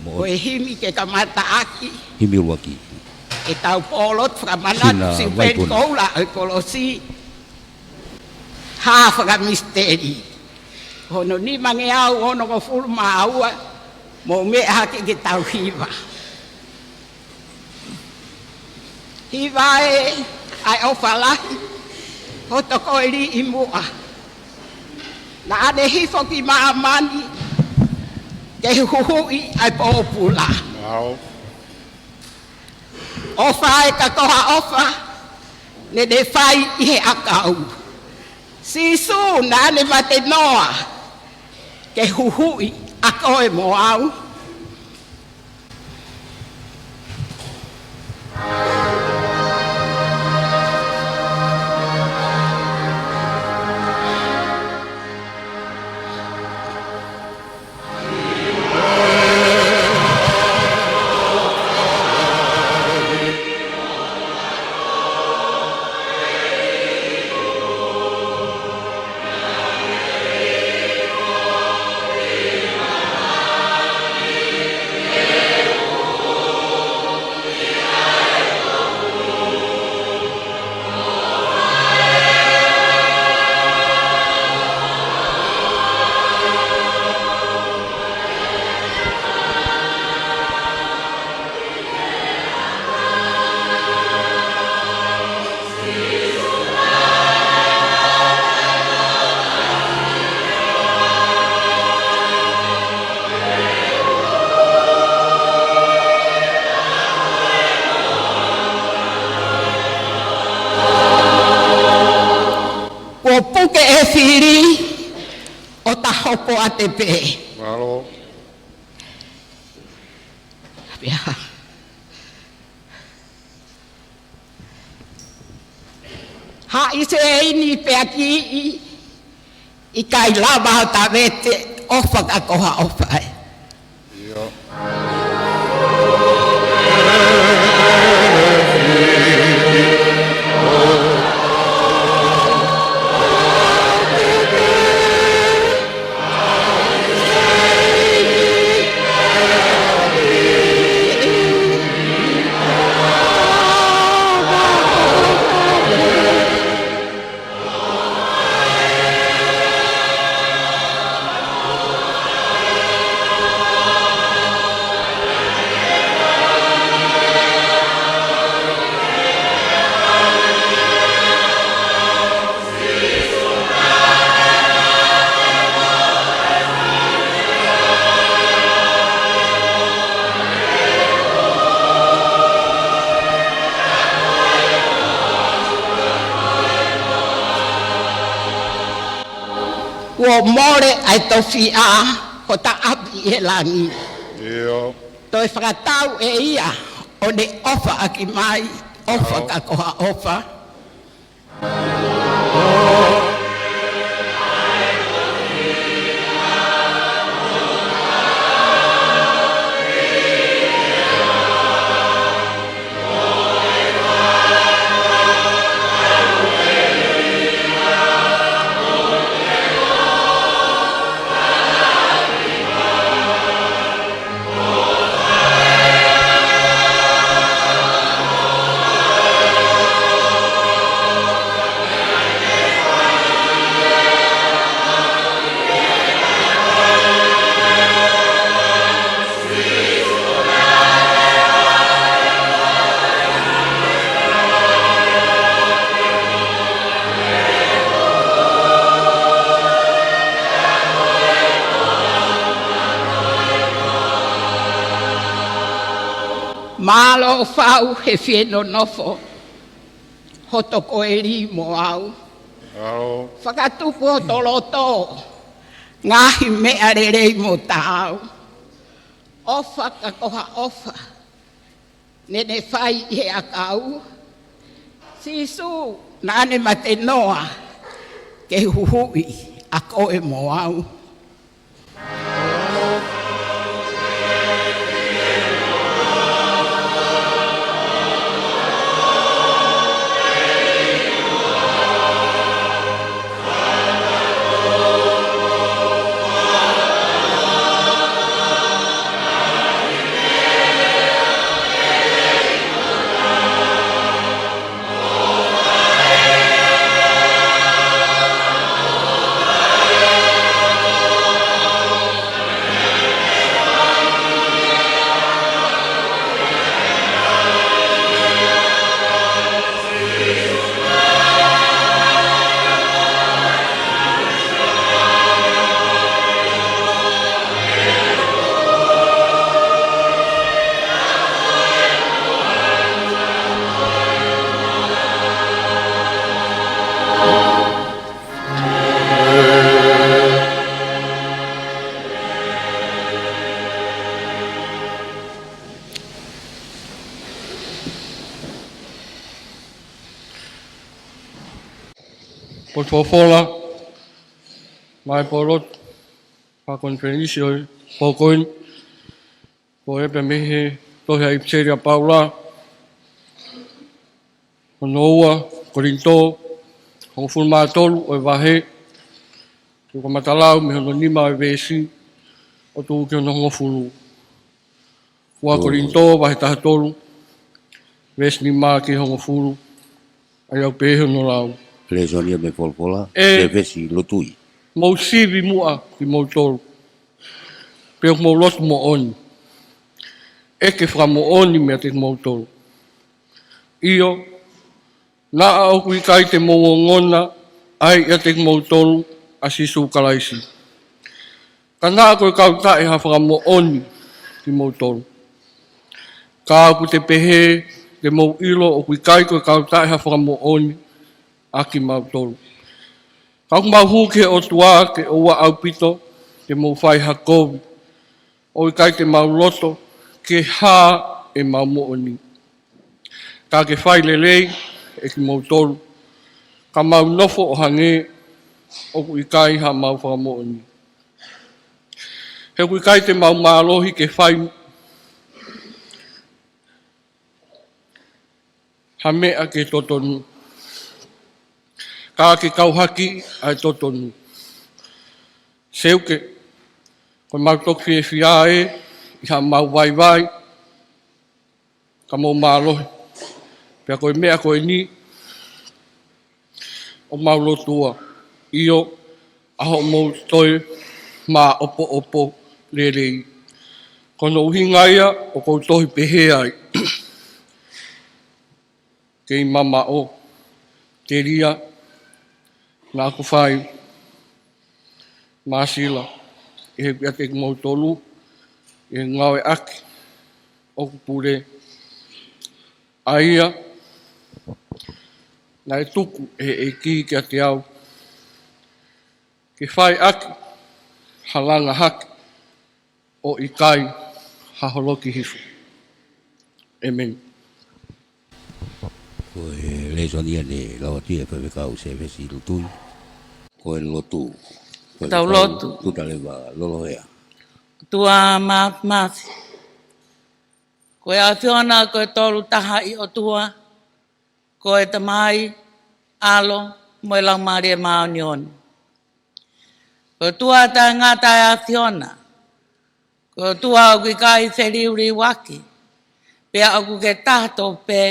O e himi ke kamata aki. Himi uaki. E Ouau Pōlotu Fakafeta'i Siupeli Koula e Kolosi. Fakamisiteli. Hono ni mange au ono ko fulu maua. Mo me hake ke tau hiva. Hiva e ai ofa lahi. Hoto ko ili imua. Na ane hifo ki maamani. Ke huhui ai pōpula. Ofa e kakoha ofa. Ne de fai i he akau. Sisu na ane mate noa. Ke huhui a koe mo au. O puke e whiri o ta hoko a te pē. Malo. Pia. Ha i se ini pe aki i kai lava o ta vete ofa ka koha ofa e. Ia. Wo more ai tofi a ko ta api e lani. Ia. Toi whakatau e ia o ne ofa aki mai, ofa ka koha ofa. Malo fau he whieno nofo, hoto koeri mo au. Malo. Whakatupu o toloto, ngahi mea rerei mo tau. Ofa ka koha ofa, nene whai he akau. Sisu nane mate noa, ke huhui a koe mo au. Potfofola, Ouau Pōlotu Fakafeta'i o Pokoin, ko e pe mehe tohi ai pseria paula, Hono Korinto, Hongo Fulmatolu o Wahe, ko matalau me hono nima o Wesi, o tu ke hongo fulu. Kua Korinto, Wahe tahatolu, Wesi nima ki hongo fulu, ai au pe hono lau. Le sonia me polpola, le Wesi lotui. Mau sivi mua ki mau tolu. Peo mau lotu mo oni. Eke wha mo oni mea te mau tolu. Io, na au kui kai te mau ngona, ai ia te mau tolu, a sisu kalaisi. Ka nā koe kau tae ha wha mo oni ki mau tolu. Ka aku te pehe, te mau ilo o kui kai koe kau tae ha wha mo oni, a ki mau tolu. Kau mau huke o tua ke oua au pito, ke mau whai hakovi. O i kai te mau loto, ke hā e mau mooni. Ka ke whai lelei, e ki mau tolu. Ka mau nofo o hange, o i kai ha mau wha mooni. He kui kai te mau mālohi ke whai ha mea ke totonu. Ka ke kauhaki ai totonu. Seuke, koe mau toki e whiae, i ha mau vai, ka mau mālohi. Pea koe mea koe ni, o mau lotua. Io, aho mau toi, mā opo lelei. Kono uhingaia, o kou tohi pehe ai. Kei mama o, te ria, nā ku whai, māsila, e he pia te mau tolu, e ngau e aki, o ku pure. Aia, nā e tuku e ki kia te au. Ke whai aki, halanga haki, o i kai, haholoki hifu. Amen. Ko e le sonia ne lawatia e whewekau se Wesi lotui. Ko e lotu. Tau lotu. Tuta lewa lolohea. Tua māsi. Ko e awhiona ko e tolu taha i o tua. Ko e tamai, alo, mo e lau maari e maoni oni. Ko tua ta ngata e awhiona. Ko tua au ki kai wheriuri waki. Pea au ke tato pe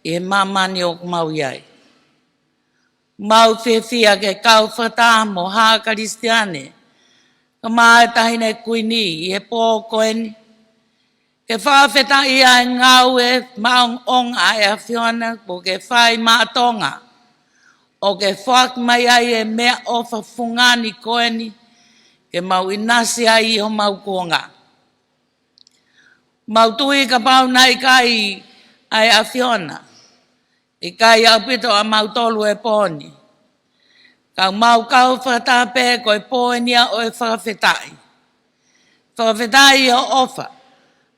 i he mamani o mau iai. Mau whiwhia ke kau whata mo haa karistiane. Ka maa e tahine kuini i he pōkoeni. Ke whakafeta'i ai ngau e maong onga e a whiona po ke whai maatonga. O ke whak mai ai e mea o whafungani koeni. Ke mau inasi ai i ho mau kuonga. Mau tui ka pau nai kai ai a whiona. I kai au pito a mau tolu e pōni. Kau mau kau whakatape ko e pōenia o e whakafeta'i. Whakafeta'i o ofa.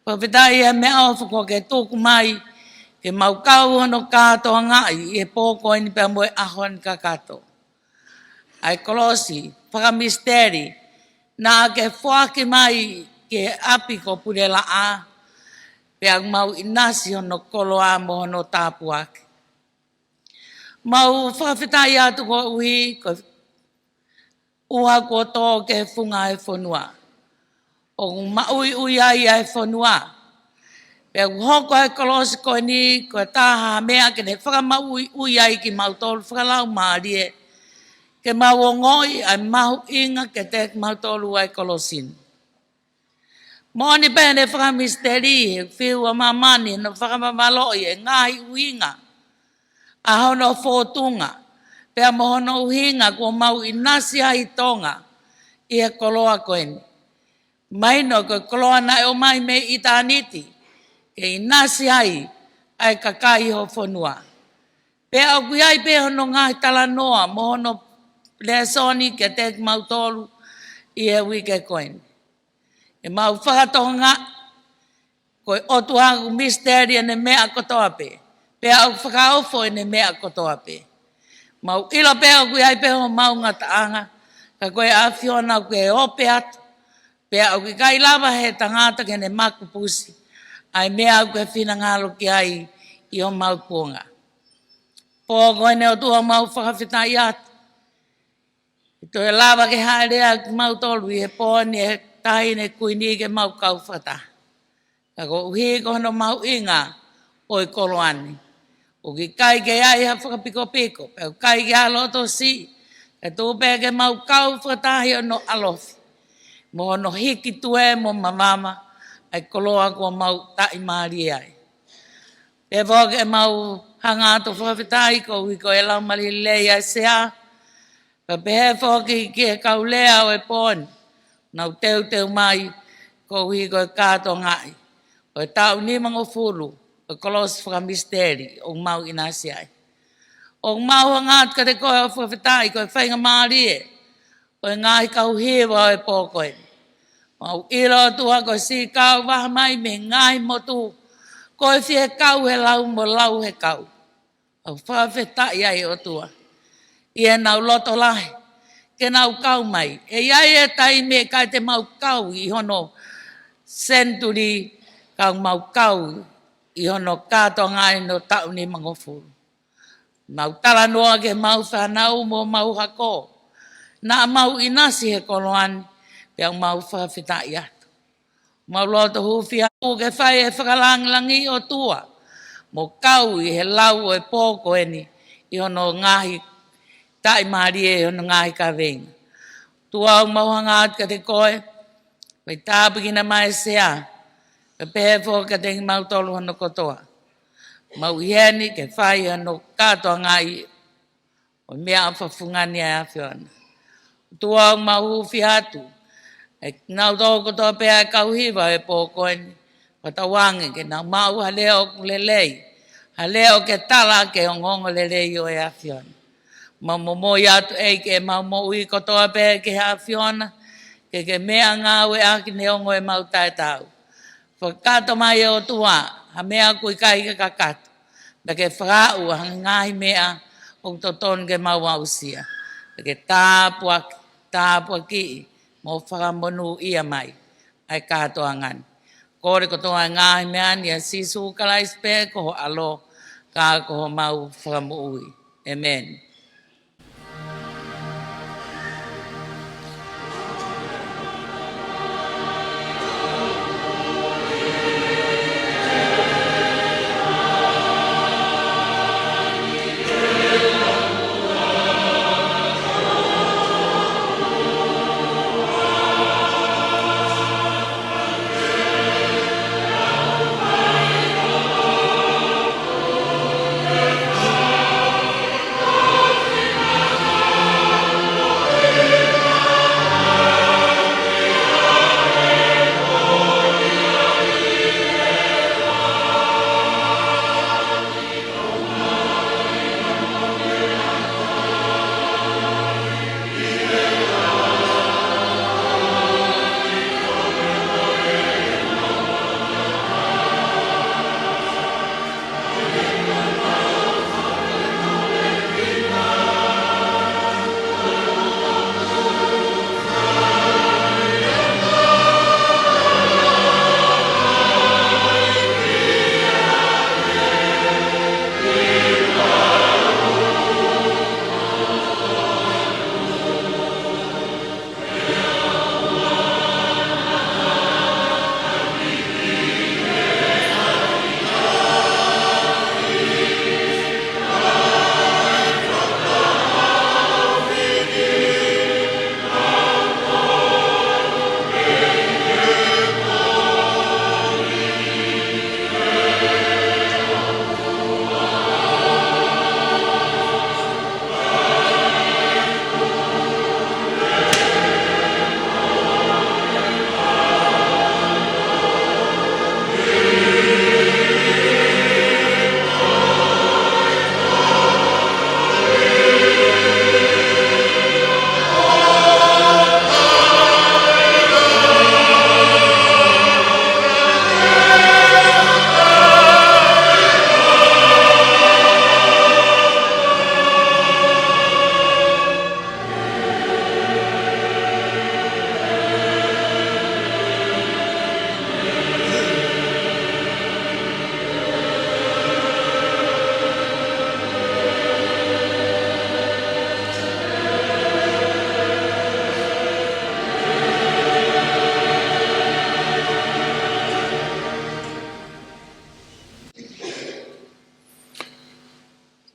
Whakafeta'i e mea ofa ko ke tōku mai. Ke mau kau hono kātoa ngai e pōkoini pia moe ahon ka kato. Ai Kolosi, Fakamisiteli, nā ke whaki mai ke api ko Pulela'a. Pia mau inasi hono koloa mo hono tāpu ake. Mau whakawhetai atu ko uhi, ko uha ko tō ke whunga e whanua. O maui ui ai e whanua. Pea hoko e Kolosi ko ni, ko tāha mea ke ne whakamaui ui ai ki mau tolu whakalau maari e. Ke mau o ngoi ai mahu inga ke te mau tolu ai Kolosin. Mōni pēne Fakamisiteli, whiu a mamani, no whakamamaloi e ngahi uinga. A hono fōtunga, pea mo hono uhinga ko mau inasi ai Tonga, i he koloa koeni. Maino ko koloa na o mai me i tāniti, ke inasi ai kakai ho whanua. Pea au kui ai pe hono ngahi tala noa, mo hono lesoni ke te mau tolu, i he wike koeni. E mau whakatonga, ko otuahu misteri ne mea kotoa pe. Pea au whakaofo ne mea kotoa pe. Mau ila pēo kui ai pēo mau ngataanga. Ka koe awhiona koe ope atu. Pea au ki kai lava he tangata kene maku pusi. Ai mea au koe whina ngalo ki ai i o mau kuonga. Pō koe neo tua mau whakawhetai atu. I toi lava ke haerea ki mau tolu i he pōni e tahine kuini ke mau kau whata. Ka ko uhi ko hono mau inga o i koloani. O ki kai ke ai ha whakapiko piko. Pea kai ke aloto si. E tūpē ke mau kau whatahi o no alofi. Mo no hiki tue mo mamama. Ai koloa ko mau tai maari ai. E whoke e mau hangato whakawhetai ko wiko e lau mali lei ai sea. Ka pehe whoke ki e kaulea o e pōni. Nau teu mai ko wiko e kāto ngai. O e tau ni mango fulu. O Kolosi Fakamisiteli o mau inasi ai. O mau hangat ka te koe o whawhetai ko e whainga maari e. O e ngai kau hiwa o e pōkoe. Mau ilo tua ko si kau waha mai me ngai motu. Ko e whie kau he lau mo lau he kau. O whawhetai ai o tua. I e nau loto lahi. Ke nau kau mai. E iai e tai me kai te mau kau i hono century kau mau kau i hono kato ngai no tau ni mangofuru. Mau tala noa ke mau whanau mo mau hako. Na mau inasi he koloani, piang mau whawhetai atu. Mau loto huwhi hau ke whai e whakalangilangi o tua. Mo kau i he lau o e pōko eni, i hono ngahi tai maari e hono ngahi ka venga. Tua au mau hangaat ka te koe, pai tāpikina mai sea, ka pehe ka te mau tolu hono kotoa. Mau hieni ke whai hono katoa ngai o mea whawhungani ai awhiona. Tua au mau huwhi hatu, e nau tō kotoa pēa e kauhiwa e pōkoeni, patawangi ke nau mau haleo lelei, haleo ke tala ke ongongo lelei o e awhiona. Mau momoi atu eike e mau mo ui kotoa pēa ke awhiona, ke mea ngā ue aki ne ongo e mau tae tau. Whakato mai e o tua, ha mea kui kai ke kakato. Da ke whakau a ngahi mea o toton ke mau ausia. Da ke tāpua ki mo whakamonu ia mai. Ai katoa ngani. Kore kotoa ngahi mea ni a sisu kalais pē koho alo ka koho mau whakamuui. Amen. Oh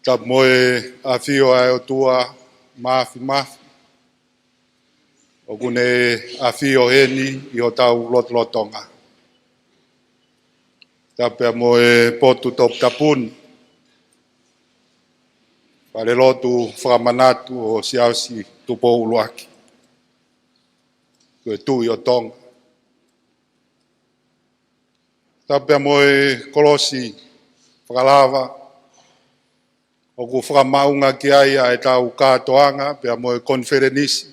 Ta moe a fio ai o tua mafi. O kune a fio heni I o tau lotonga. Ta pia moe potu top tapun. Falelotu Fakamanatu o Siaosi Tupou luaki. Koe tui o Tonga. Ta pia moe Kolosi Fakalava. O ku whakamaunga ki aia e tau kātoanga, pia moe Konifelenisi,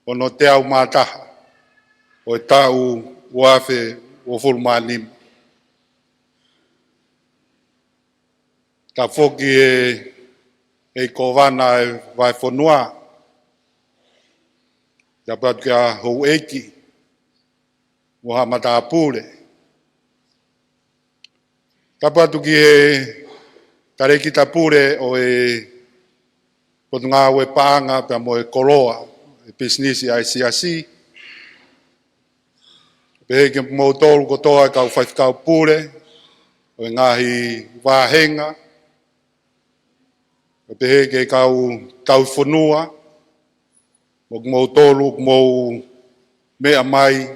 o no te au mātaha, o e tau uafe o fulmanim. Ta whoki e kovana e vai whanua, ta pat kia hou eki, o hamata apure. Ta patu ki tareki tapure o pot ngā ue paanga pia mo e koloa, business ai Siasi. Pehe ke mo tolu kotoa kau whaifkau pure, o ngahi wāhenga. Pehe ke kau tau whanua, mo tolu mo mea mai,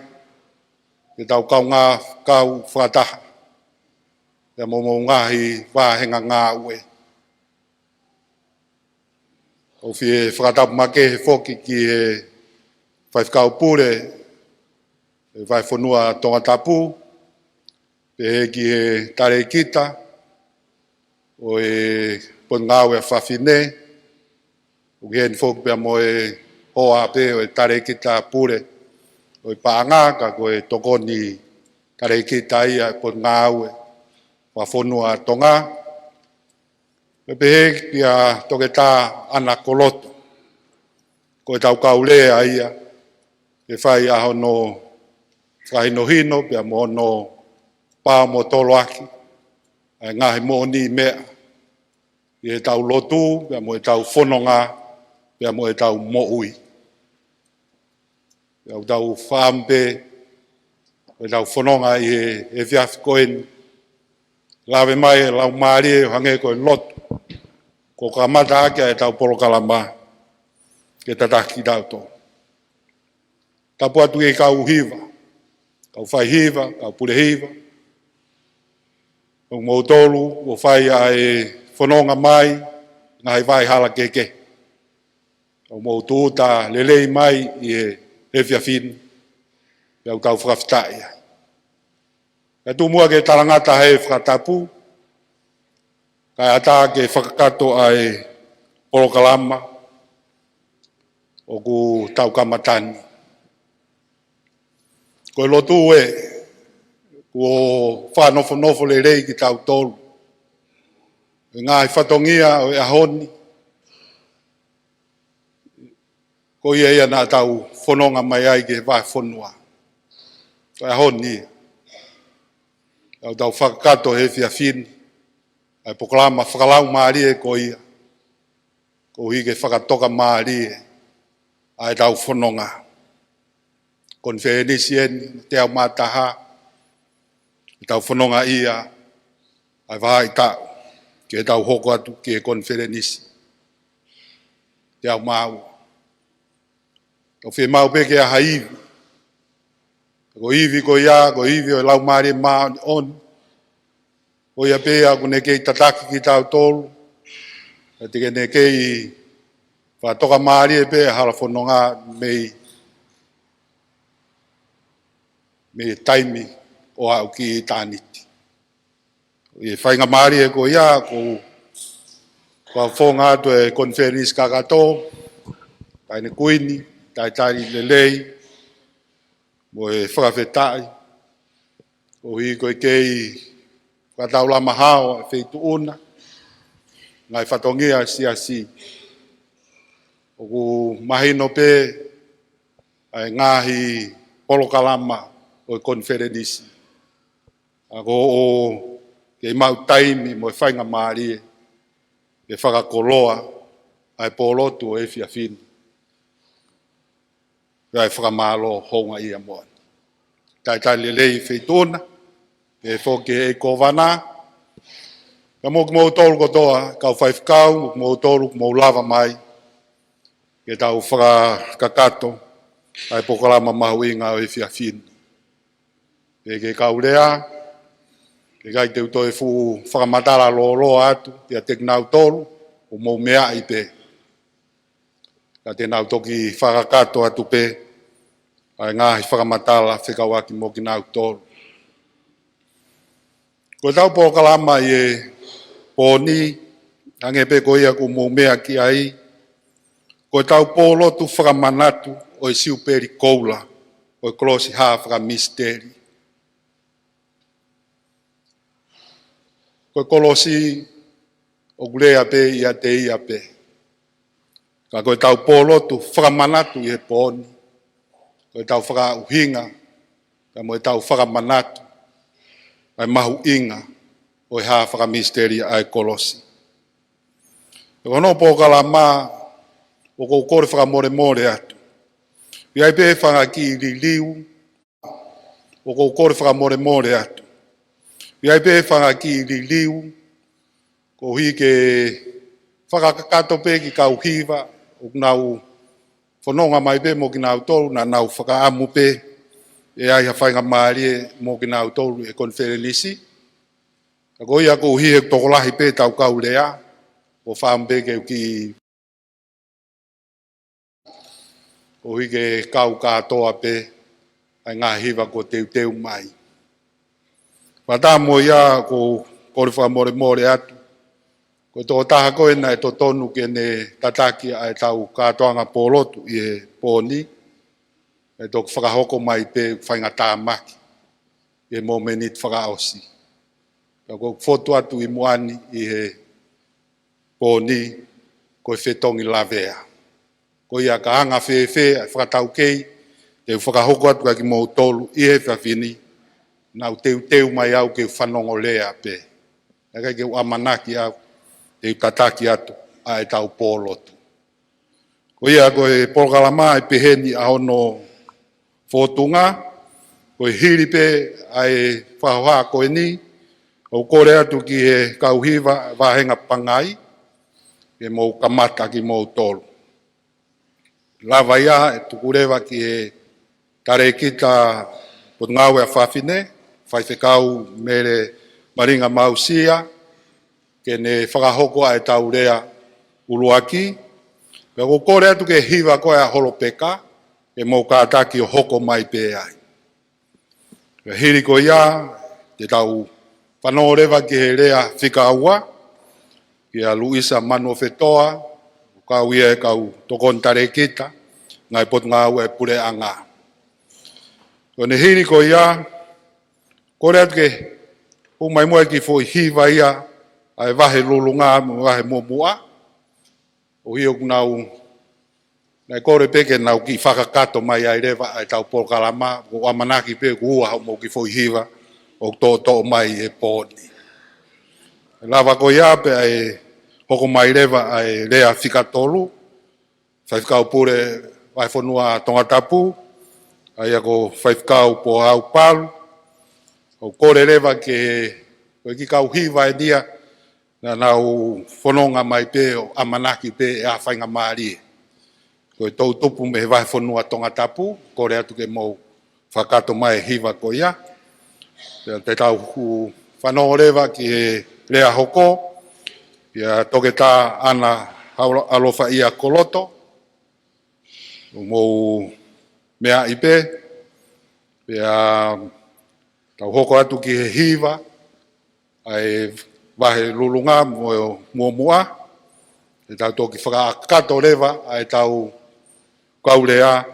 ke tau kau ngā kau whataha. Te mo ngahi wāhenga ngā ue. O fie whakatapu make he whoki ki he whaifkau pure, e vai whanua tonga tapu, pe he ki he tare kita, o e pon ngā ue whawhine, o ki he whoki pia mo e Haa'api o e tare kita pure, o e paangaka ko e tokoni tare kita ia pon ngā ue. Wa whanua Tonga. Pehe pia toke tā ana koloto. Ko e tau kaulea ia. E whai a hono whahinohino pia mo hono pā mo toloaki. E ngahi mo ni mea. E tau lotu, pia mo e tau whanonga, pia mo e tau mo'ui. Pia tau whaampe, e tau whanonga I e whiawhi koeni. Lawe mai e lau maari e hange koe lotu. Ko ka mata ake e tau polokalama. Ke tataki tau tō. Tapu atu e kau hiva. Kau whai hiva, kau pule hiva. Kau mautolu, o whai a e whanonga mai, ngai vai hala keke. Kau maututa lelei mai I e whiawhini. Kau kau whakafeta'i. E tu mua ke tarangata hei whakatapu, kai ata ke whakakato ai polokalama, o ku tau kamatani. Koe lotu e, ko whanofo le rei ki tau tolu. E ngāi whatongia o e ahoni. Ko ia nā tau whanonga mai ai ke vai whanua. Ko e ahoni. Au tau whakakato he whiawhini. Ai pokalama whakalau maari e ko ia. Ko hi ke whakatoka maari e. Ai tau whanonga. Konifelenisi te au mātaha. Tau whanonga ia. Ai wahai tau. Ke tau hoko atu ke Konifelenisi. Te au mau. Ko whi mau peke a haivi. Ko iwi ko ia, ko iwi o lau maari maa on. Ko ia pēa ko ne kei tataki ki tau tolu. E teke ne kei whatoka maari e pēa hala whanonga me taimi o au ki tāniti. E whainga maari e ko ia, ko whonga atu e Konifelenisi kakato, taine kuini, taitari lelei, mo e Fakafeta'i, o hi koe kei whakatau lama hao e wheitu una, ngai whatongia Siasi, o ku mahino pē, ai ngahi polokalama o e Konifelenisi. Ako o kei mau taimi mo e whainga maari e whakakoloa ai pōlotu o e whiawhini. Rai FAKAMALO honga ia moa. Tai lelei wheitona, e whoke e kovana, Ka mo tolu kotoa, kau whaifkau, mo tolu, mo lava mai, ke tau kakato, ai pokalama mahuinga o e fiafini. Ke kau rea, ke kai te uto e fu whakamatara lo atu, te a teknau tolu, o mo mea i pe. Ka te nau toki whakakato atu pe, ai ngahi whakamatala whikawaki mo ki nau tolu. Ko tau pokalama i e pōni, ange pe ko ia ko mo mea ki ai, ko tau Pōlotu Fakamanatu o e Siupeli Koula, o e Kolosi Fakamisiteli. Ko Kolosi o gulea pe ia te ia pe. Ka koe tau Pōlotu Fakamanatu i he pōni. Koe tau whakauhinga, ka moe tau Fakamanatu, ai mahu inga o e Fakamisiteli ai Kolosi. Hono pokala ma o ko kore whakamore atu. Iai pe whangaki li liu, o ko kore whakamore atu. Iai pe whangaki li liu, ko hi ke whakakato pe ki kau hiva, o nau whanonga mai pe mo ki nau tolu, na nau whakaamu pe, e ai ha whainga maarie mo ki nau tolu e Konifelenisi. Ko ia ko hi he tokolahi pe tau kau lea, o whaambe ke ki o hi ke kau katoa pe, ai ngā hiva ko teu mai. Wata mo ia ko kore whakamore atu, ko tō taha koe na e tō tonu ke ne tataki ai tau katoanga Pōlotu i e pōni, e tō whakahoko mai pe whainga tāmaki, i e mō menit whakaosi. Ko fotu atu i moani i he pōni, ko e whetongi lavea. Ko ia ka anga whewhe, whakatau kei, te whakahoko atu ki mō tolu, i he whawhini, nau teu mai au ke whanongo lea pe. Eka ke amanaki au, te tataki atu, a e tau Pōlotu. Ko ia ko e polokalama e peheni a Hono whotunga, ko e hiri pe a e whahoha ko e ni, o kore atu ki he kauhiva wahenga Pangai, e mō kamata ki mō tolu. Lava ia e tukurewa ki e tarekita pot ngawe a whawhine, whaiwhekau mere maringa mausia, ke ne whakahoko a e taurea uluaki. Pea ko kore atu ke hiva koe a holopeka, e mō kātaki o hoko mai pe ai. Pea hiri ko ia, te tau whanorewa ki he rea whikaua, ki a Luisa Mano Fetoa, kau ia e kau tokon tarekita, ngai pot ngau e Pulela'a. Ko ne hiri ko ia, kore atu ke umai mua ki fo hiva ia, ai wahe lulunga, wahe momua, o hio kunau, nei kore peke nau ki whakakato mai ai rewa, ai tau polokalama, ko amanaki pe kuhua hau mo ki fo hiva, o tō mai e pōni. Lava ko ia pe ai hoko mai rewa ai rea whikatolu, whaifkau pure vai whanua Tatafu, ai ako whaifkau po Ouau Pōlotu, o kore rewa ke koe ki kau hiva e dia, na nau whanonga mai pe o amanaki pe e a whainga maari. Koe tau tupu me vai whanua Tatafu, kore atu ke mou whakato mai hiva ko ia, te tau whanonga rewa ki e rea hoko, ia toke tā ana alofa ia koloto, mou mea ipe, ia tau hoko atu ki he hiva, ai wahe lulunga mua mua, e tau toki whakaakato rewa, ai tau kaulea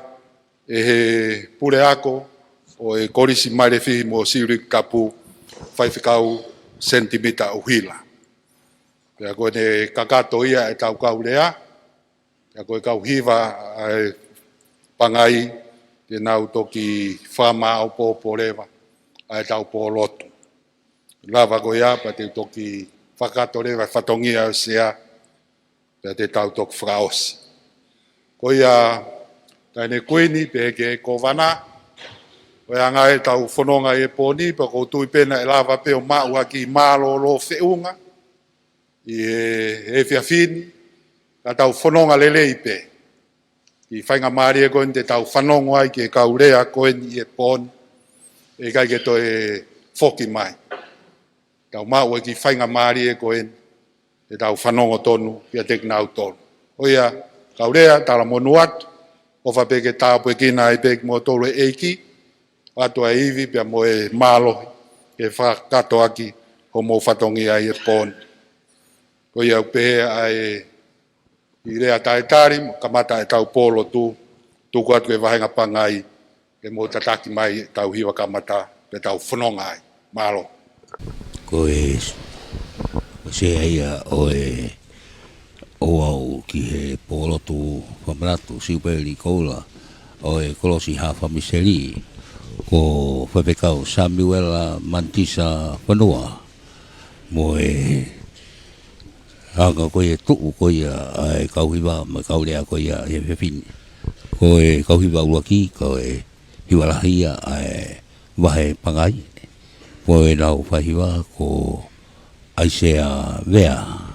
e he pureako, o e korisi maire fihi mo sirik tapu, whaiwhikau sentimita uhila. Pea koe ne kakato ia e tau kaulea, pea koe kau hiva ai Pangai, te nau toki whama au pōpō rewa, ai tau Pōlotu. Lava koe ia, pa te toki whakato rewa, whatongia o sea, pea te tau toki whaosi. Koe ia, taine kuini, pe ke kovana, koe anga e tau whanonga e pōni, pa kou tui pena e lava pe o maua ki mālo lo whiunga, e whiawhini, ka tau whanonga lele i pe. I whainga maari e koen te tau whanonga ai ke kaurea koen i e pōni, e kai ke to e whoki mai. Tau mau e ki whainga maari e koen, te tau whanonga tonu, pia tek nau tonu. Oia, kaurea, tala monu atu, o whapeke tāpu e kina e pek mo tolu e eiki, atu a iwi pia mo e mālohi, ke whakato aki, ho mo whatongi ai e pōni. Oia, upehe ai i rea taetari, kamata e tau Pōlotu, tuku atu e wahenga Pangai, e mo tataki mai tau hiwa kamata, pe tau whanonga ai, mālo. Ko e se aia o e Ouau ki he Pōlotu Fakamanatu, Siupeli, Koula, o e Kolosi Fakamisiteli, ko whapekau Samuela Mantisa Whanua, mo e hanga ko e tuku ko ia e kauhiwa, ma kaulea ko ia e whiwhini. Ko e kauhiwa uaki, ko e hiwalahia e wahe Pangai, ko e nau whahiwa ko aisea vea.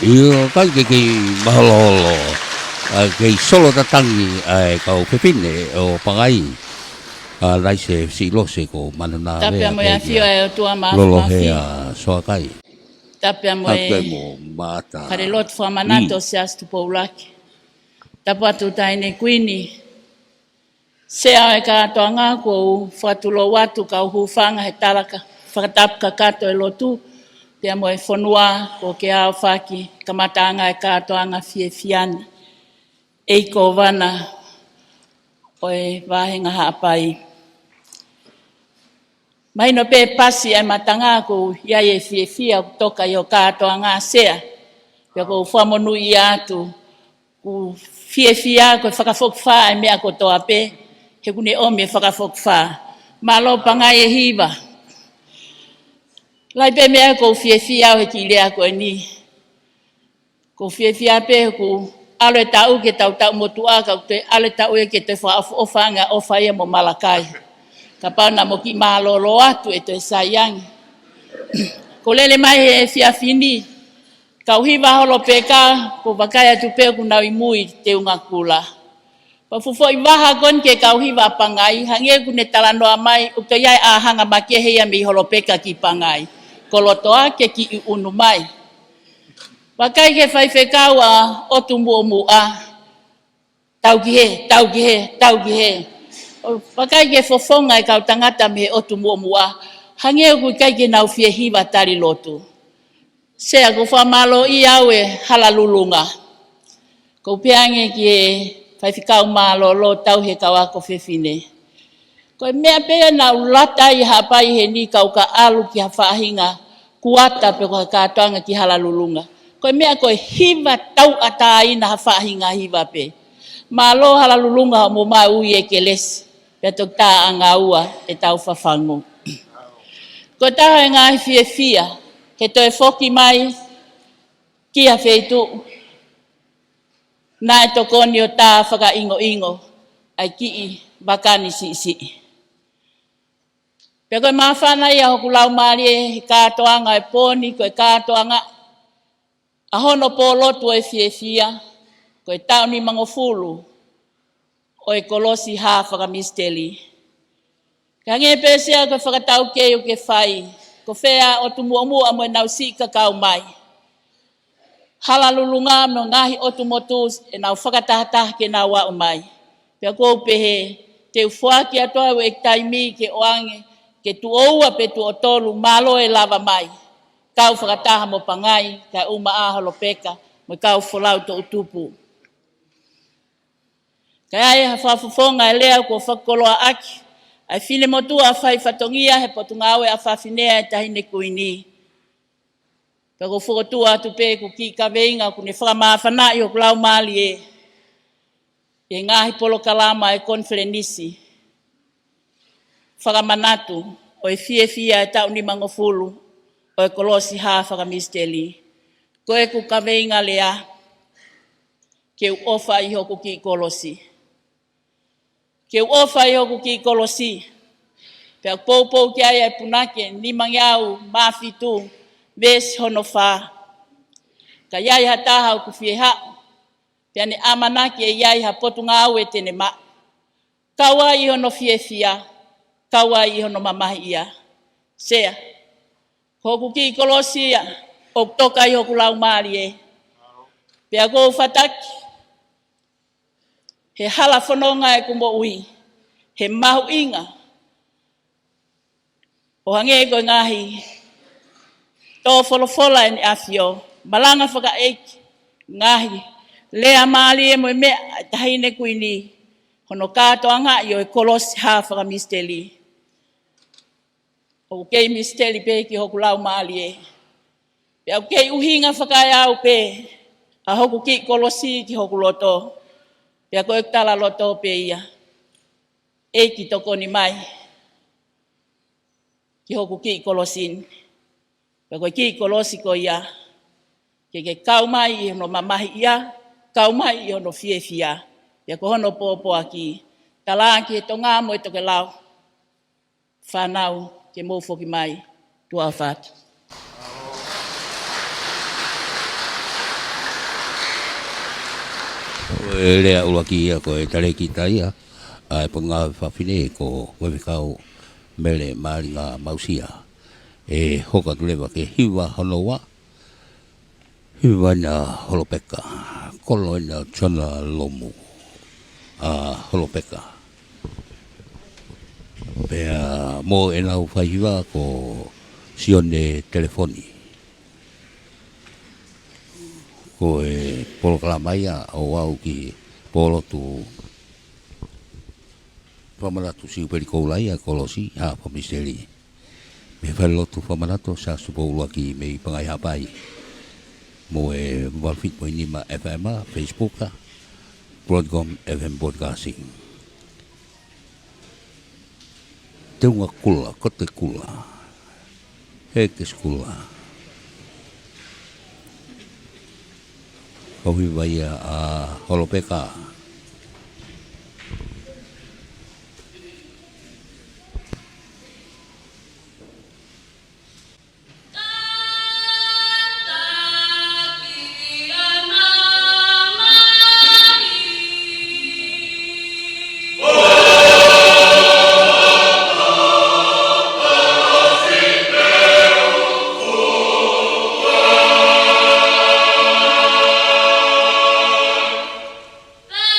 Iyo kai ke maholo ke solo tatangi kau pepine o Pangai lai se si lo se ko manana Tapi mo ya fio e tua ma lolo hea soa kai Tapi mo mo mata Falelotu Fakamanatu Siasi Tupou laki. Tapi atu taine kuini sea e katoanga ko fatulo watu ka hufanga he talaka fakatapka kato e lotu pia mo e fonua ko ke ao faki kamatanga e katoanga fiefiana e ko wana o e wahenga Haa'api. Mai no pe pasi e matanga ko ia e fiefia toka yo katoanga sea pia ko famonu ia tu ku fiefia ko fakafokfa e mea ko toa pe he kune ome fakafokfa malo Pangai e hiva lai pe mea ko fiefia he kilea ko ni ko fiefia pe ko alo e tau ke tau motua ka te ale tau e ke te fa Anga'ofa e mo Malakai ka pana mo ki malolo atu e te sayang ko lele mai e fiafini ka hiva holo peka ko bakaya tu pe ku na imui te unga Kula pa fufo iwaha kon ke ka hiva Pangai hange ku ne talano mai u te yai a hanga make he ya mi holo peka ki Pangai kolotoa ke ki unu mai Pakai ke fai fekawa Otumotu tau ki he pakai ke fofonga ka tangata me Otumotu hange ku kai ke na fie hiva tari lotu sea ko famalo iawe halalulunga ko piange ki fai fikau malo lo tau he kawa ko fefine ko mea pe na ulata I Haa'api he ni ka alu ki hafahinga kuata pe ko ka tanga ki halalulunga ko mea ko hiva tau atai na hafahinga hiva pe malo halalulunga mo mau ye keles pe to ta angaua e tau fafango ko ta nga fia ke to e foki mai ki a feitu na e to koni o ta whaka ingo ai ki bakani si pe ko mawhana ia hoku lau maari e katoanga e poni ko e katoanga a Hono Pōlotu e fia ko e tauni mangofulu o e Kolosi ha Fakamisiteli ka nge pesea ko whakatau ke o ke whai ko whea Otumotu mo e nausi kakau mai halalulunga mo ngahi Otumotu e nau whakatahata ke nau wa mai pia ko pehe te ufuaki atoa e taimi ke oange ke tuoua pe tu otolu malo e lava mai kau whakataha mo Pangai ka uma ahalo peka mo kau folau to Tupou ka ai hafafufonga e lea ko whakoloa aki ai fine motua whai whatongia he potungawe a whafinea e tahine kuini ka ko whakotua atu pe ku ki kaweinga ku ne whakamawhanai o kulau mali e ngahi polo kalama e Konifelenisi Fakamanatu o e fia e tau ni mangofulu o e Kolosi ha Fakamisiteli ko e ku kaweinga lea ke u ofa I hoku ki Kolosi ke u ofa I hoku ki Kolosi pe poupou ki ai e punake ni mangiau mafitu ves Hono fa ka iai hataha o ku fieha pe ane amanake e iai ha potungau e tene ma kawa I hono fia kawa I hono mamahi ia sea hoku ki Kolosi o toka I hoku lau maari pe a go fataki he hala whanonga e kumbo ui he mahu inga o hange ko ngahi to folofola en afio malanga whaka eiki ngahi lea maali e mo mea tahine kuini hono katoanga I o e Kolosi ha Fakamisiteli o kei misiteli pe ki hoku lau maali pe au kei uhinga whakai au pe a hoku ki Kolosi ki hoku loto pe a koe tala loto pe ia eiki toko ni mai ki hoku ki Kolosin pe koe ki Kolosi ko ia ke kau mai I hono mamahi ia kau mai I hono fia pe ko hono popo aki tala ki tonga mo toke lau whanau ke mo foki mai tua fatu lea ula ki ia ko e tare ki taia ai ponga whawhine ko wewekau mele maringa mausia e hoka tulewa ke hiwa honoa hiwa na holopeka kolo na tona lomu a holopeka pea mo e nau whaihiwa ko sione telefoni ko e polokalamaia o au ki Pōlotu Fakamanatu Siupeli Koula ia Kolosi Fakamisiteli me Falelotu Fakamanatu sa Tupou ki me Pangai Haa'api mo e walfit mo inima FM Facebook Broadcom FM Broadcasting Teunga Kula kote Kula hekes Kula Kohi vaya a holopeka. Bye.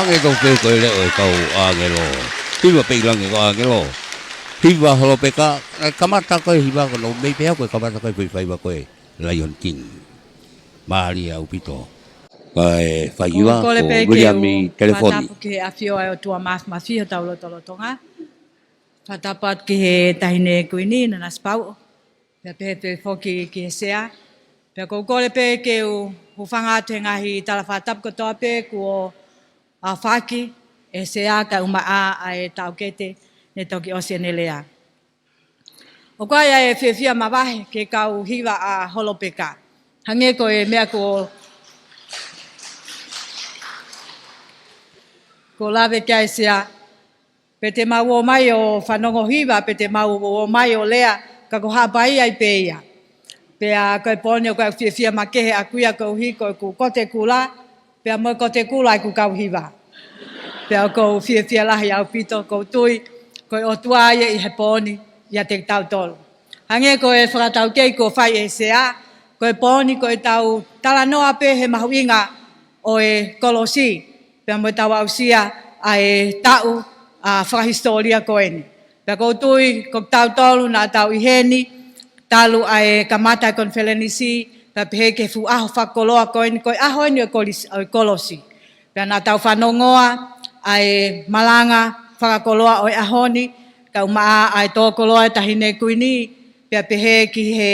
lange ko ke ko le o kau angelo hiwa pe lange ko angelo hiwa holo peka kamata ko hiwa ko no me pe ko kamata ko pe ba ko Lion King Maria upito kai faiwa ko William telefoni ke afio ai o tua mafia taulo Tonga fatapat ke tahine kuini Nanasipau'u pe pe foki ke sea pe ko pe ke u fanga te ngahi talafatap ko tope ko a faki e sea ka umaa ai taukete ne toki Oesiliana o kai e fefia mawahe ke kau hiwa a holopeka hange ko e mea ko lave kia sea pe te mau o mai o whanongo hiwa pe te mau o mai o lea ka ko hapai ai peia pe a koe pone o koe fia makehe a kuia ko hi ko kote kula pe a mo kote kula ai ku kau hiwa pe a ko fia lahi au pito ko tui ko o tua ia i he poni ia te tau tolu hange ko e whakatau kei ko whai e sea ko e poni ko e tau tala noa pe he mahuinga o e Kolosi pe a mo tau au sia a e tau a whakahistoria ko eni pe ko tui ko tau tolu na tau i heni talu ai kamata Konifelenisi pe pe ke fu'aho fakoloa ko eni ko aho eni o Kolosi pe na tau whanongoa ai malanga whakakoloa o ahoni ka umaa ai tō koloa tahine kuini pe pe ki he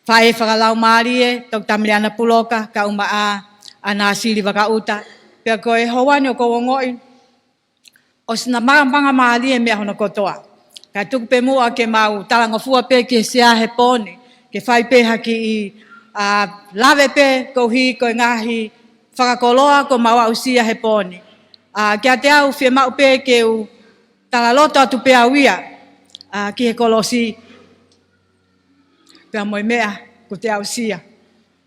whae whakalau maarie tok tamiliana puloka ka umaa ana siri wakauta pe ko e hawani o ko ngoi o sina manga maarie me hono kotoa ka tuku pe mua ke mau talango fua pe ke sea he poni ke whai pe haki i lave pe ko hi ko ngahi whakakoloa ko maua usia he poni kia te au whia mau pe ke u talaloto atu pe awia ki he Kolosi pe amoe mea ko te au sia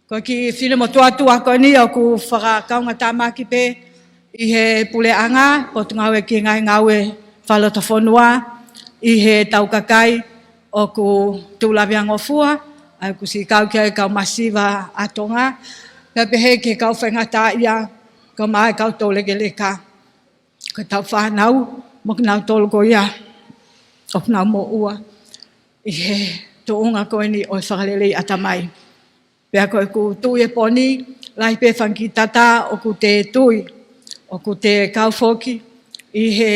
ko ki whine mo tuatua ko ni o ku whakakaunga tamaki pe i he Pulela'a po tungawe ki ngai ngawe Faletofonua i he taukakai o ku tulawi angofua ai ku si kau kia kau masiva a Tonga pe he ke kau whengata ia ko mai kau tōlegeleka ko tau whanau mo nau tolu ko ia o nau mo ua i he tuunga ko ni o whakalelei atamai pea ko ku tui e poni lai pe whanki tata o ku te tui o ku te kaufoki i he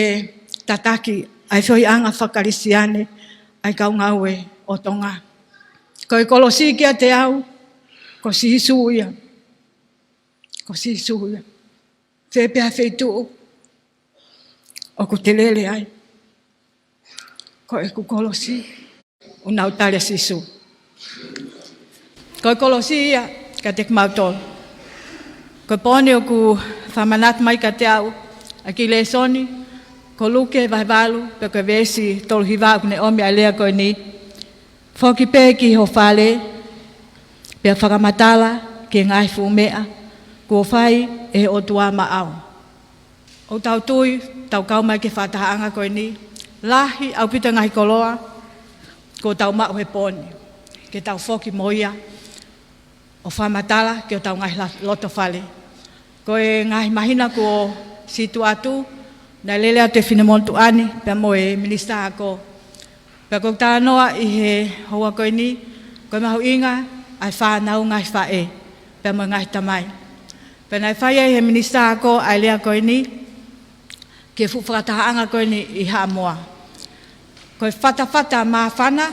tataki ai whioi anga whakarisiane ai kau ngaue o Tonga ko i Kolosi kia te au ko si suia te pea wheitu o ku te lele ai ko e ku Kolosi o nau tale sisu ko e Kolosi ia ka te kmautol ko pone o ku Fakamanatu mai ka te au a ki le soni ko luke vai valu pe ko vesi tolu hiva ku ne omi alea ko ni foki pe ki ho fale pe whakamatala ki ngai fu mea ko fai e o tua maau o tau tui tau kau mai ke whatahaanga koe ni lahi au pita ngai koloa ko tau mau he poni ke tau foki moia o whamatala ke o tau ngai loto fale ko e ngai mahina ko situ atu na lele a te whinemontu ani pe mo e minista ako pe ko tā noa i he hoa koe ni koe mahu inga ai whanau ngai whae pe mo ngai tamai pe nai whaia i he minista ako ai lea koe ni ke whakatahaanga koe ni i haa moa koe whatawhata maa whana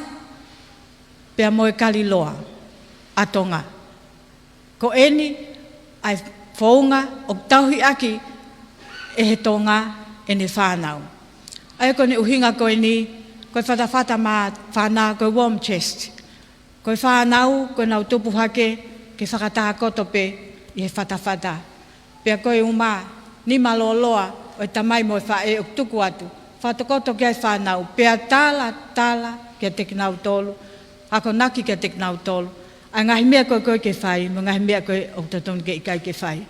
pe mo e kaliloa a Tonga ko eni ai whaunga o tauhi aki e he Tonga e ne whanau. Ai ko ne uhinga koe ni, koe whatawhata maa whana koe warm chest. Koe whanau, koe nau tupu hake, ke whakataha kotope i he whatawhata. Pea koe uma, ni maloloa, o tamai mo e whae o tuku atu. Whatakoto kia e whanau, pea tala kia te kinau tolu, ako naki kia te kinau tolu. Ai ngahi mea koe ke whai, mo ngahi mea koe o tatonu ke ikai ke whai.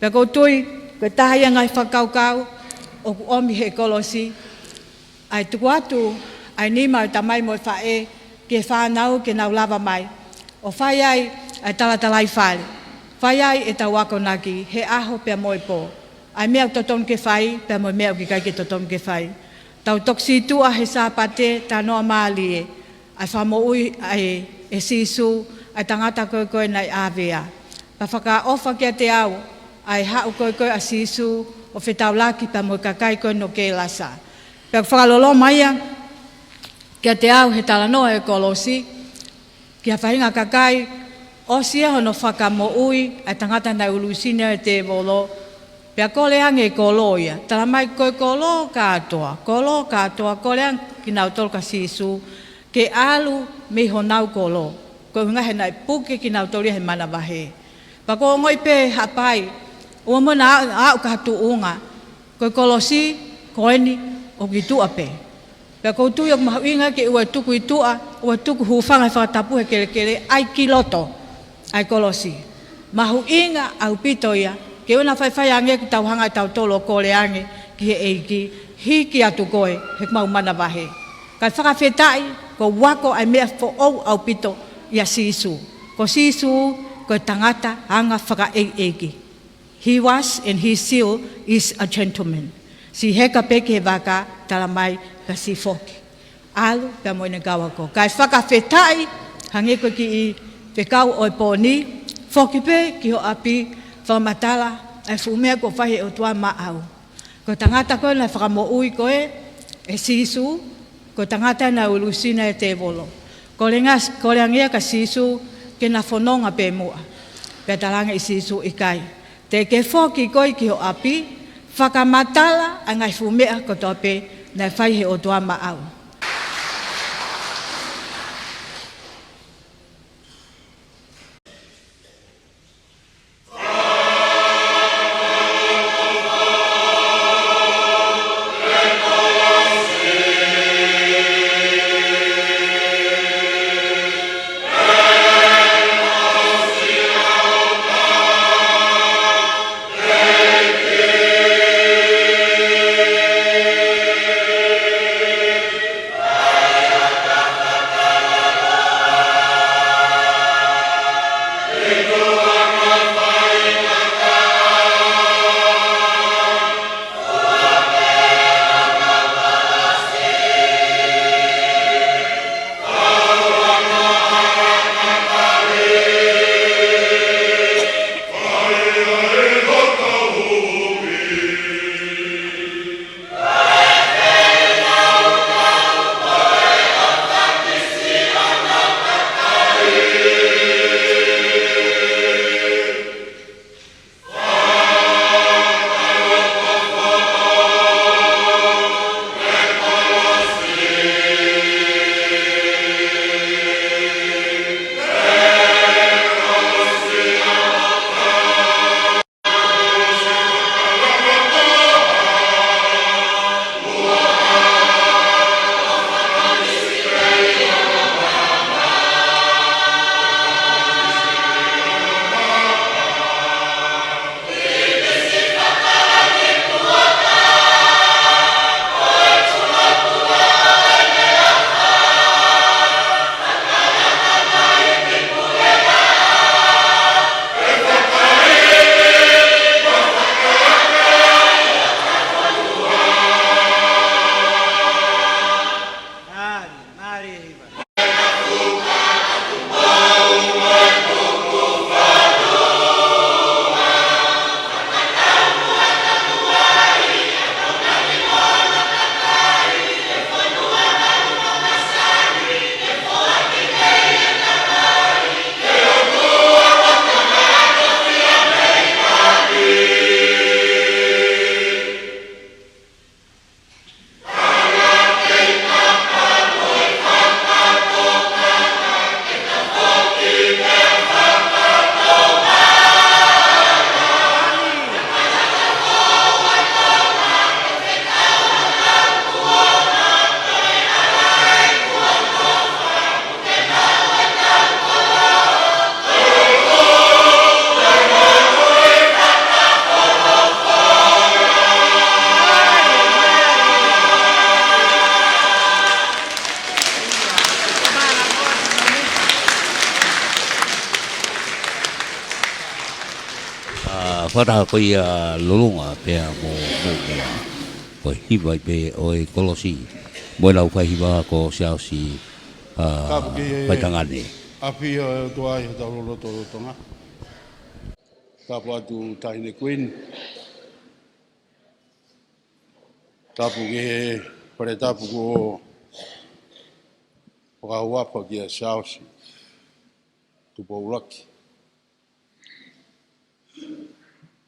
Pea ko tui, koe tahia ngai whakaukau, o ku omi he Kolosi, ai tuku atu, ai ni mau tamai mo e whae, ke whanau, ke nau lava mai. O whai ai, ai talatalai whale. Whai ai e tau ako naki, he aho pea moi po. ai mea toton ke whai, pia mo mea ki kai ke toton ke whai. Tau toksi tua he sāpate, tā noa māli e, ai whamo ui ai e sisu, ai tangata koe koe nei āwea. Pa whakaofa kia te au, ai hau koe koe a sisu, o whetau laki pa mo kakai koe no ke lasa. Pia whakalolo maia, kia te au he talanoa e Kolosi, kia whahinga kakai, o sia hono whakamo'ui, ai tangata nei Uesiliana e te volo, pia koleang e koloia, tala mai koe kolo katoa, koleang ki nau tolka sisu, ke alu me honau kolo, koe hunga he nai puke ki nau tolia he mana wahe. Pa ko ngoi pe hapai, ua mo na au ka hatu unga, koe Kolosi, koeni, o ki tua pe. Pia kou tui ok mahu inga ke ua tuku i tua, ua tuku hufanga i whakatapu he kele ai ki loto, ai Kolosi. Mahu inga au pitoia, ke una whai ange ki tau hanga i tau tolo kore ange, ki he eiki, hiki atu koe, he mau mana wahe. Kai Fakafeta'i, ko wako ai mea fo au au pito ia sisu. Ko sisu, ko tangata hanga whaka eiki. He was and he still is a gentleman. Si heka peke he waka, tala mai ka si foki. Alu, pia moina gawa ko. Kai Fakafeta'i, hange ko ki i whekau oi pōni, foki pe ki ho api, whamatala, ai fumea ko whahe o tua maau. Ko tangata koe na whakamo'ui koe, e sisu, ko tangata na Uesiliana e te volo. Ko leangia ka sisu, ke na whanonga pe mua. Pea talanga i sisu i kai. Te ke whoki koe ki ho api, whakamatala, a ngai fumea ko tope, na whaihe o tua maau. whata koi lolonga pea mo ko hiwa pe o e Kolosi mo lau whai hiwa ko Siaosi whaitangane. Api o tua i tau roto Tonga. Tapu atu taine Queen. Tapu ke pare tapu ko whakauapa ki a Siaosi. Tupou laki.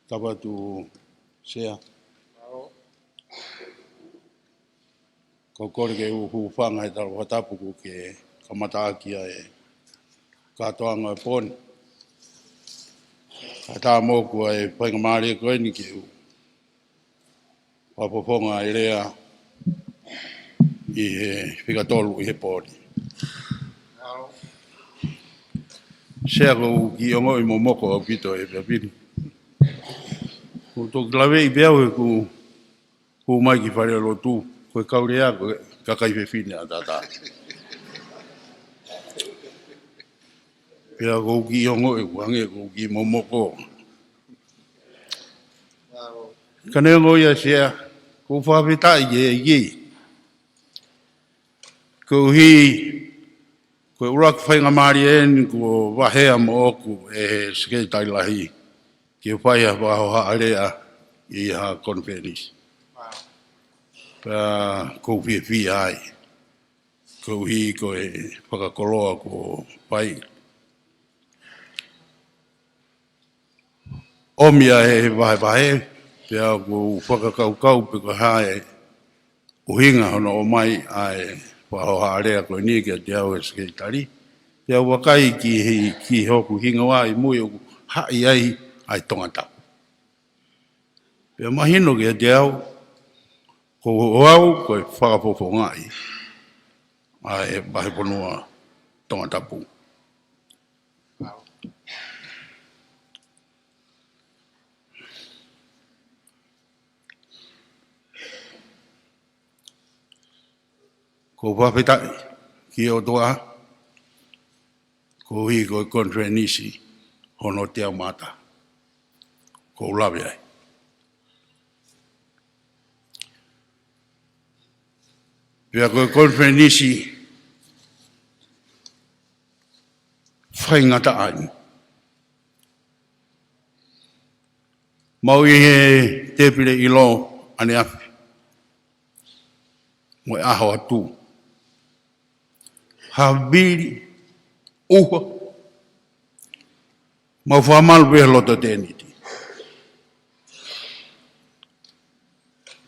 Tapu atu sea. Ko kore ke uhu whanga e talo hatapu ko ke kamataakia e katoanga e poni. Ka tā mōku e Pangai e koe ni ke u. Wapoponga e rea i he whikatolu i he poni. Sea ko ki ongo i momoko au pito e pia. Ko tō klawe i beau e ku mai ki Falelotu. Koe kaurea koe kakai whiwhine a tata. Pea kou ki ongo e kuange kou ki momoko. Kane ongo ia sea, kou whawhetai e i. Kou hi, koe urak whainga maari en, ko wahea mo oku e skeitai lahi. Ki whaia waho haarea i ha Konifelenisi. Kou whiwhi ai. Kou hi koe whakakoloa ko pai. Omia e vahe, pia ko whakakaukau pe ko hae uhinga hono o mai ai waho haarea koe ni kia te au e skeitari. Pia wakai ki hoku hinga wai mui o hai ai tongata. Pia mahino kia te au ko au koe whakapofo ngai ai bahe ponua tongatapu. Ko whawhetai ki o toa, ko hi ko Konifelenisi hono te au mata. Ko ulawe ai. Pea ko Konifelenisi whaingata ai. Mau i he tepire ilo ane api. Mo e aho atu. Habiri, uha, mau whamalu Wesleyan teniti.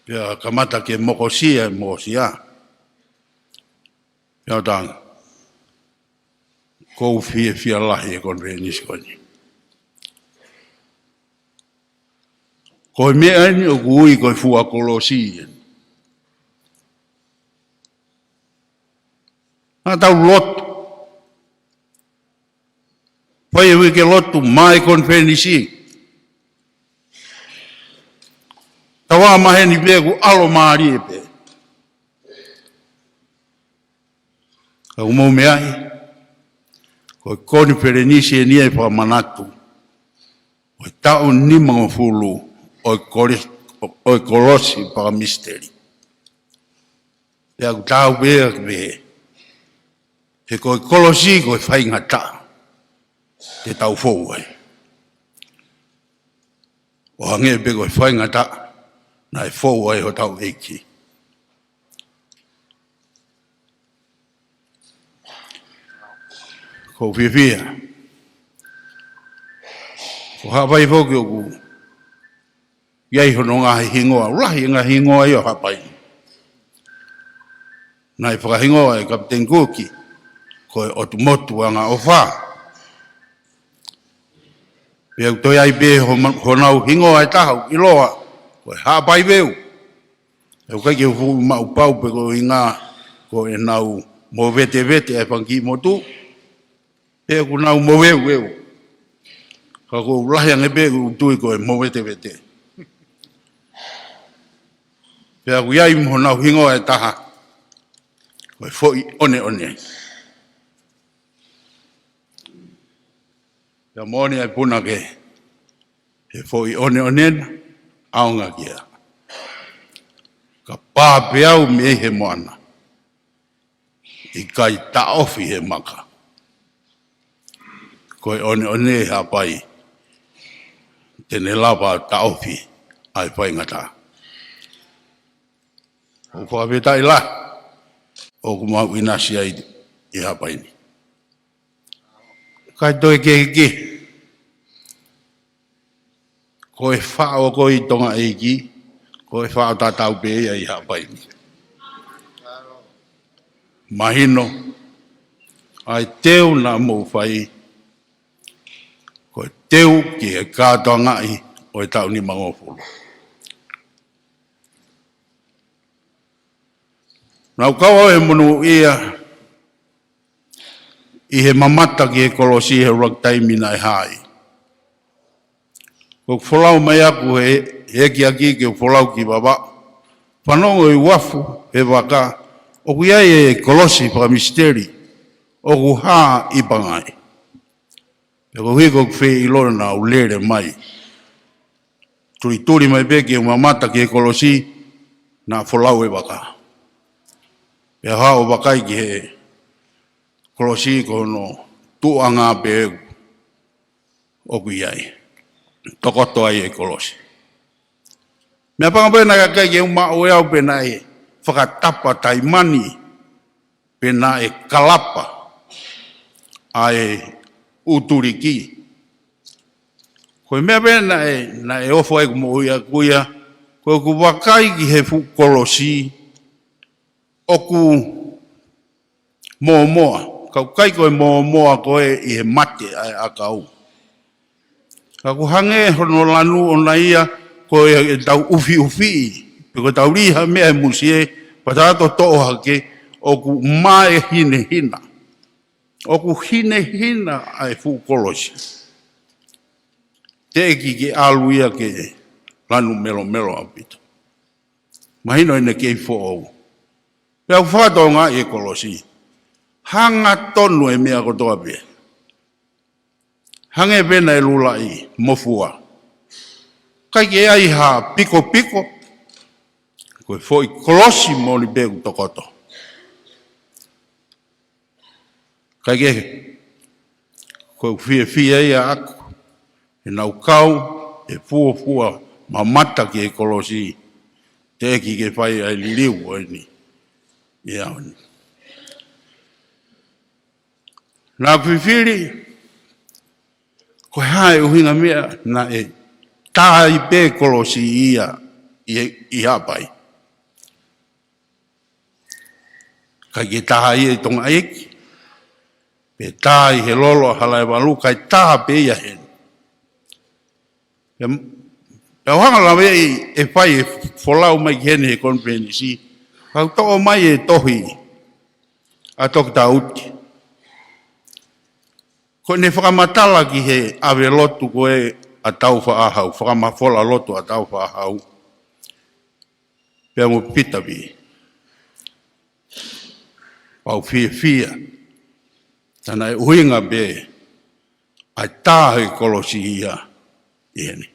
Pea kamata ke mokosia e mokosia. Pea tanga, kou fia lahi e Konifelenisi koni. Koe mea ni o kui koe fua Kolosi. Nā tau lotu. Pai e wike lotu mai Konifelenisi. Tawa maheni pia ku alo maari e pe. Ka umau meahi. Koe Konifelenisi e nia e Fakamanatu. Koe tau ni mga fulu o Kolosi Fakamisiteli. Pia ku tau pia ke he koe Kolosi koe whaingata te tau fōu ai. O hange pe koe whaingata na e fōu ai ho tau eiki. Ko whiwhia. Ko hapai whoki o ku iai hono ngāhi hingoa. Urahi ngā hingoa i o hapai. Nai whakahingoa e Kapten Kuki. Koe Otumotu Anga'ofa. Pea toi ai pe honau hingo ai tahau iloa. Koe Haa'api veu. E kai ke fu mau pau pe ko inga ko e nau mo vete e pangi motu. Pea ku nau mo veu. Ka ko ulahiang e pe ku tui ko e mo vete. Pea ku iai honau hingo ai taha. Koe foi one. Pea moni ai puna ke He foi one aonga kia. Ka pāpeau me he moana. I kai taofi he maka. Koe one hapai. Tene lava taofi ai pai ngata. O Fakafeta'i la. O kumau inasi ai i hapai ni. Kai toi ke. Koe whao koe i tonga eiki. Koe whao tatau pe i hapai ni. Mahino. Ai teu na mou whai. Koe teu ki he kātoa ngai o e tau ni mangofulu. Nau kaua he munu ia i he mamata ki he Kolosi he raktaimi nai hai. Ko wholau mai aku he ki aki ki wholau ki baba. Whanongo i wafu he waka. O ku iai e Kolosi Fakamisiteli. O ku haa i Pangai. E ko hui ko whi i lora na ulere mai. Turi mai peke o mamata ki he Kolosi na wholau e waka. E hao wakai ki he Kolosi ko no tuanga pe o ku iai. Tokoto ai e Kolosi. Mea pangapena ka kai ki uma o eau pena e whakatapa tai mani pena e kalapa ai uturiki. Koe mea pena na e ofo ai kumo uia kuia koe ku wakai ki he Kolosi o ku moa. Kau kai koe moa koe i he mate ai akau. Kaku hange hono lanu o na ia koe e tau ufi. Peko tau riha mea e musie patato to'o hake o ku mae hina. O ku hina ai fu Kolosi. Te eki ki alu ia ke lanu melo apita. Mahino ene kei fo au. Pea whātonga e Kolosi. Hanga tonu e mea kotoa pia. Hange pena e lula i mofua. Kai ke ai ha piko. Koe foi Kolosi moni pegu tokoto. Kai ke koe fia ia aku. E nau kau e fua mamata ki e Kolosi. Te eki ke whai ai liu o ni. Ia oni. Nā whiwhiri, koe hae uhinga mea na e tāi pē Kolosi ia i hapai. Kai ke tāi e tonga eki, pe tāi he lolo halai walu, kai tā pē ia hen. Pea whanga lawe e whai e wholau mai ki hene he Konifelenisi, kau to'o mai e tohi a toki tā uti. Ko ne whakamatala ki he Falelotu koe a tau whaahau, Falelotu a tau whaahau. Pea mo pitawi. Pau fia. Tana e uhinga be, ai tāhe Kolosi ia i hene.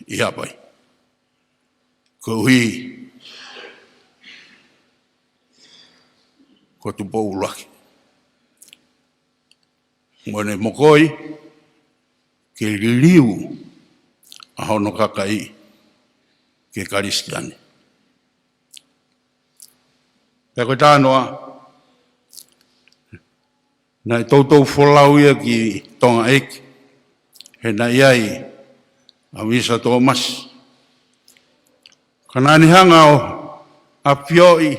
I hapai. Ko hui, ko Tupou laki. Ngone mokoi, ke liu a Hono kakai ke Kristiani. Pea koe tānoa, nai tautou wholau ia ki tonga eki, he na iai a misa tō masi. Kanani hanga o a pioi,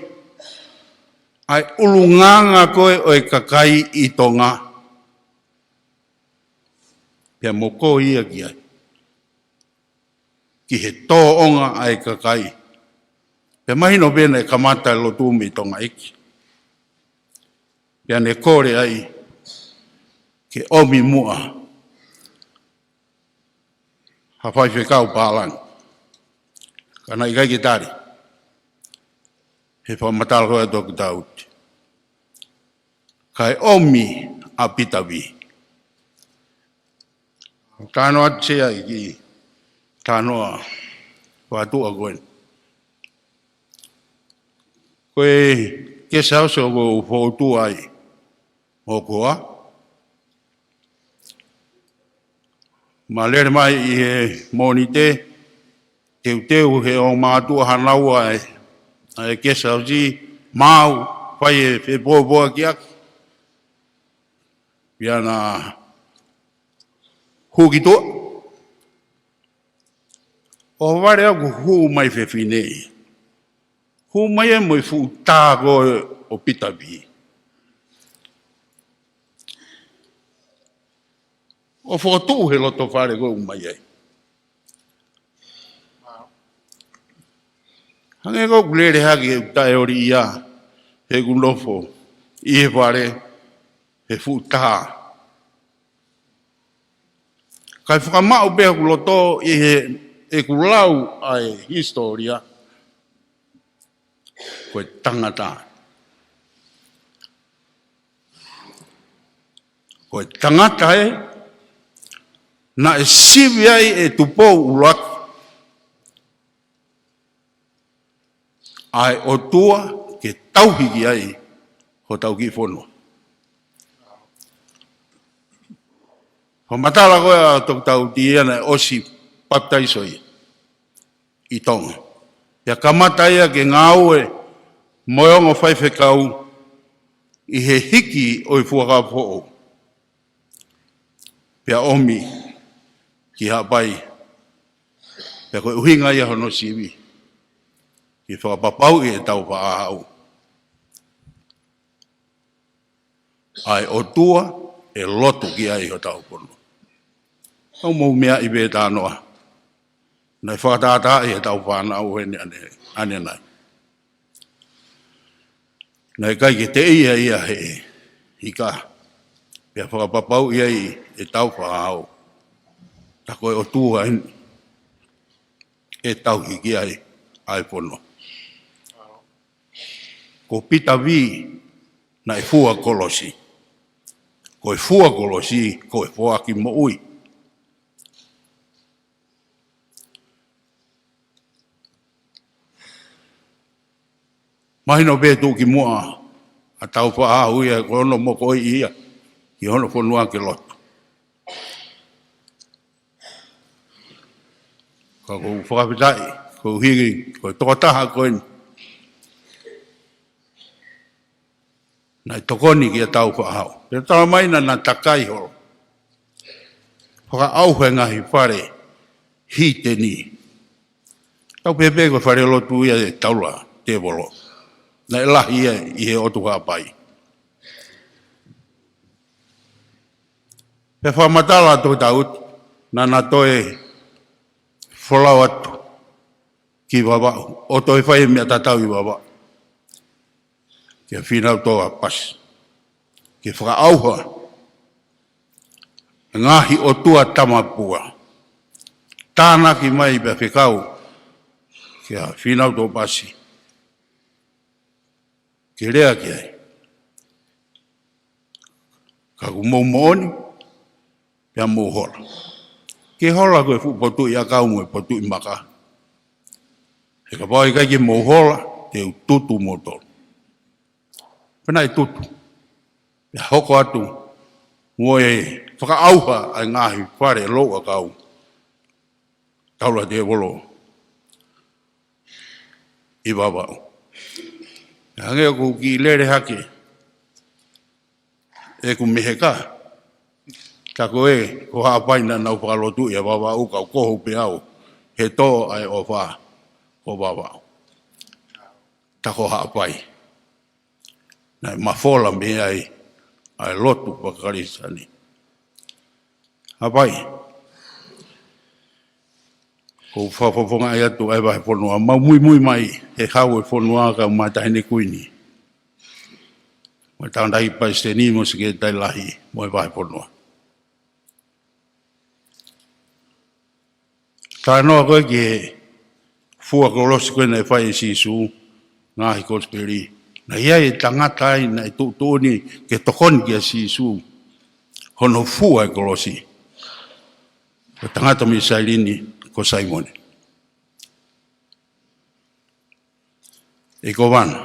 ai ulunganga koe o e kakai i Tonga. Pea moko ia ki ai. Ki he tō onga ai kakai. Pea mahino pena e kamata e lotumi i Tonga eki. Pea ne kore ai ke omi mua. Hawhai whekau pālang. Kana i kai ki tari. He whamatala koe toki tauti. Kai omi a pitawi. Tano atia iki. Tano watu agoen. Koe ke sauso go fotu ai. Mokoa. Malere mai e monite teu he o mātua hanau ai ke sausi mau pai e wheboa kia pia na huki toa o ware aku hu mai whewhinei hu mai e moi fu tāgo o pitabi o whakatū he loto whare ko mai ai hange ko kulere haki e tae ori ia he kulofo i he whare he fu tā kai whakamau pēha kuloto i he e kulau ai historia koe tangata. Koe tangata na e sivi ai e Tupou ulat ai o tua ke tauhiki ai ho tauki whono. Ho matala koe a tok tau tiena osi baptaisoi i Tonga. Ia kamata ia ke ngāu e moiongo whaiwhekau i he hiki o i fuakapō'o. Pea omi ki Haa'api. Pea koe uhinga ia hono siwi. Ki whakapapau i e tau whaahau. Ai o tua e lotu ki ai ho tau pono. Au mau mea i be tānoa. Nei whakatata i e tau whanau hene ane nai. Nei kai ke te ia ia he hika. Pea whakapapau ia i e tau whaahau. Ta koe o tua e tau hiki ai pono. Ko pita vi na e fua Kolosi. Ko e fua Kolosi ko e fua ki mo ui. Mahino betu ki mua a tau whaahau ia ko ono mo koi ia. Ki hono whanua ke lotu. Ka kou Fakafeta'i, kou hiri, kou tokataha koe. Nai tokoni ki a tau whaahau. Pea tala maina na takai horo. Whaka auhe ngahi whare hi te ni. Tau pepe koe Falelotu ia e taula te bolo. Nai lahi ia i he otu Haa'api. Pe whamatala tō taut, nana toe wholau atu ki wawau. O toi whai mea tatau i wawau. Kia whinau tō a pas. Ki whakaauha. Ngahi o tua tamapua. Tāna ki mai pe whikau. Kia whinau tō pasi. Ki rea ki ai. Ka kumou mooni. Pea mō hola. Ke hola koe fu potu i a kaumu e potu i maka. He ka pāi kai ki mō hola, te u tutu mōtoro. Pena i tutu. Pea hoko atu, ngō e whakaauha ai ngahi whare lo a kau. Taula te wolo. I wawau. Hange o ku ki lere hake. E ku meheka. Ka koe, ko Haa'api na nau whakalotu i a wawau kau kohu pe au. He tō ai o wha, o wawau. Ta ko Haa'api. Nai mawhola me ai lotu pakarisani. Haa'api. Ko whawhawhonga ai atu ai wahe whonua. Mau mui mai he hau e whonua ka matahine kuini. Mo taundahi paisteni mo sike tai lahi mo e wahe whonua. Ka noa koe ki he fua Kolosi koe nei whai e sisu, ngahi Siupeli. Na ia e tangata ai na e tuuni ke tokoni ki a sisu. Hono fua e Kolosi. Ko tangata mi sailini ko Simon. E ko wana.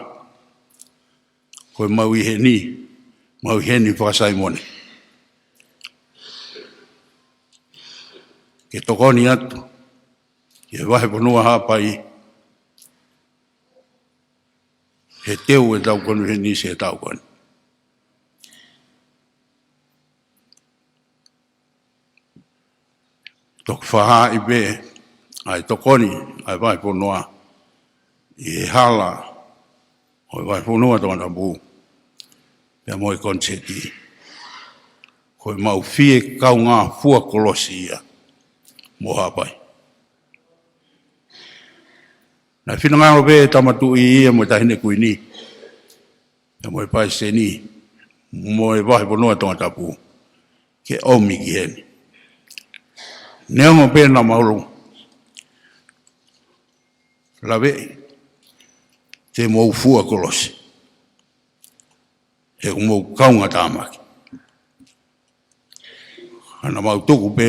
Ko mau heni pa Simon. Ke tokoni atu. Ke wahe ponua Haa'api. He teu e tau Konifelenisi e tau koni. Tok whaha i be, ai tokoni, ai vai ponua, i hala, o vai ponua tōna bū, pia moi konseti. Koe mau fie kau ngā fua Kolosi ia, mo Haa'api. Nā whinangaro be tamatu i ia mo tahine kui ni, pia moi pai se ni, mo e vai ponua tōna bū, ke omi ki heni. Neongo pēna mauru. Lawe, te mou fua Kolosi. He mou kaunga tāmaki. Ana mau tuku pē,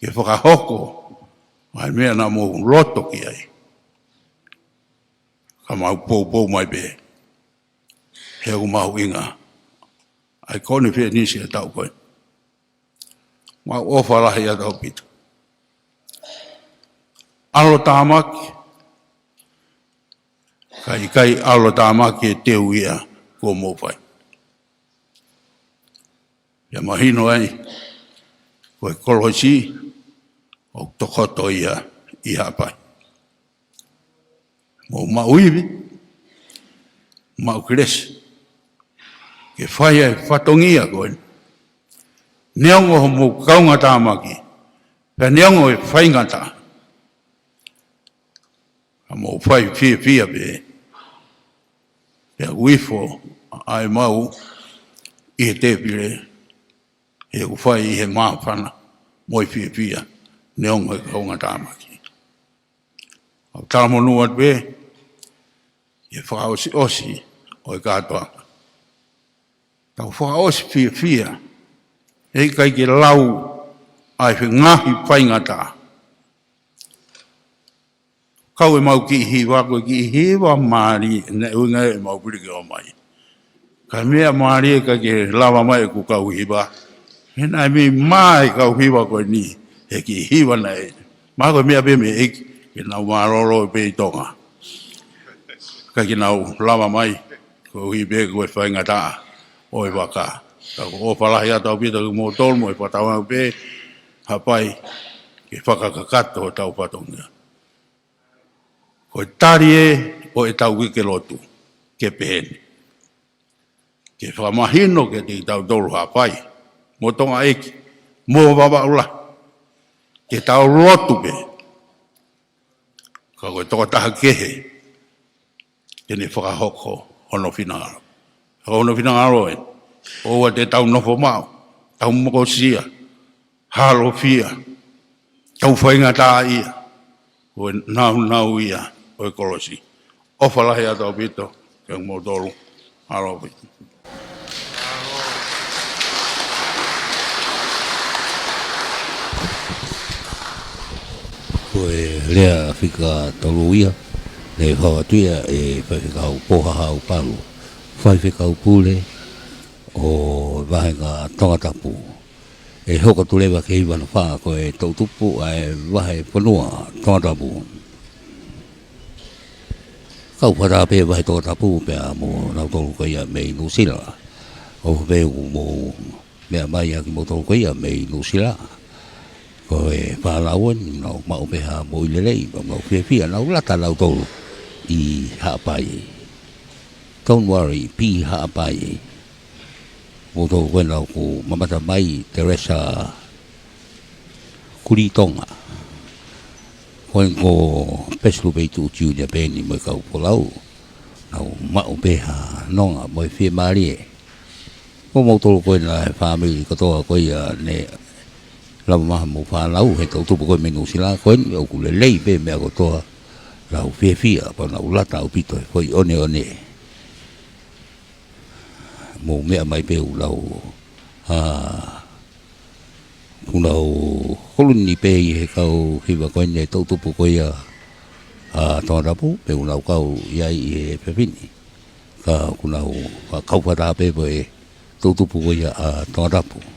ke whakahoko, ai mea na mou loto ki ai. Ka mau pou mai pē. He mau inga. Ai Konifelenisi e tau koe. Mau ofa lahi a tau pitu. Alo tāmaki, kai alo tāmaki e teu ia ko mōwhai. Ia mahino ai, koe Kolosi, o tokoto ia i Haa'api. Mō mauiwi, mau kiresi, ke whai ai whatongia koe. Neongo ho mō kaunga tāmaki, pia neongo e whaingata. Mo fai fia be. Ya wifo ai mau I te pire. E u fai he mawhana. Moi fia. Neongo e kaunga tāmaki. Au tāmonu at be. E whakaosi o e kātoa. Tau whakaosi fia. E kai ke lau ai ngahi whaingata. Kau e mau ki hiwa, koe ki hiwa maari, ne unga e mau piri ke o mai. Ka mea maari e ka ke lawa mai ku kau hiwa. He nai mi mai kau hiwa koe ni, he ki hiwa na e. Maa koe mea pe me eki, ke nau maroro e pe I Tonga. Ka ke nau lawa mai, koe hiwe koe whainga taa, o e waka. Ka ko opalahi atau pita ku mo tolmo e patawang pe, Haa'api, ke whakakakato o tau patonga. Koe tari e o e tau wike lotu, ke peheni. Ke whamahino ke te tau tolu Haa'api, mo tonga eki, mo wawaula, ke tau lotu pe. Ka koe toka taha kehe, ke ne whakahoko hono whinangaro. Hono whinangaro e, oua te tau nofo mau, tau mokosia, halo fia, tau whainga tā ia, koe nau ia, o Kolosi. Ofa lahi atau pito, ke mo tolu, Haa'api. Koe lea whika tolu ia, le whawatuia e whawhikau pohahau palu. Whawhikau pule o wahenga Tatafu. E hoka tulewa ke iwana wha koe tau tupu ai wahe ponua Tatafu. Kau whara pe wahe Tatafu pia mo nau tolu koia mei nusila. O veu mo mea mai aki mo tolu koia mei nusila. Koe whalawan nau mau peha mo ilelei, mau whiawhia nau lata nau tolu I Haa'api. Don't worry, pi Haa'api. Mo tolu koe nau ku mamata mai Teresa kuri Tonga. Koe ko peslu peitu Junior Beni mo kau polau. Nau mau peha nonga mo whia marie. Ko mo tolu koe na family katoa koe ne lau maha mo whanau he tau tupu koe menu sila koe ni au kule lei pe mea kotoa lau whiawhia pa nau lata au pito koe one. Mo mea mai peu lau kuna o koloni pe i he kau hiwa koine tau tupu koia a tōrapu pe kuna o kau iai i he pepini ka kuna o kau whata pe e tau tupu koia a tōrapu.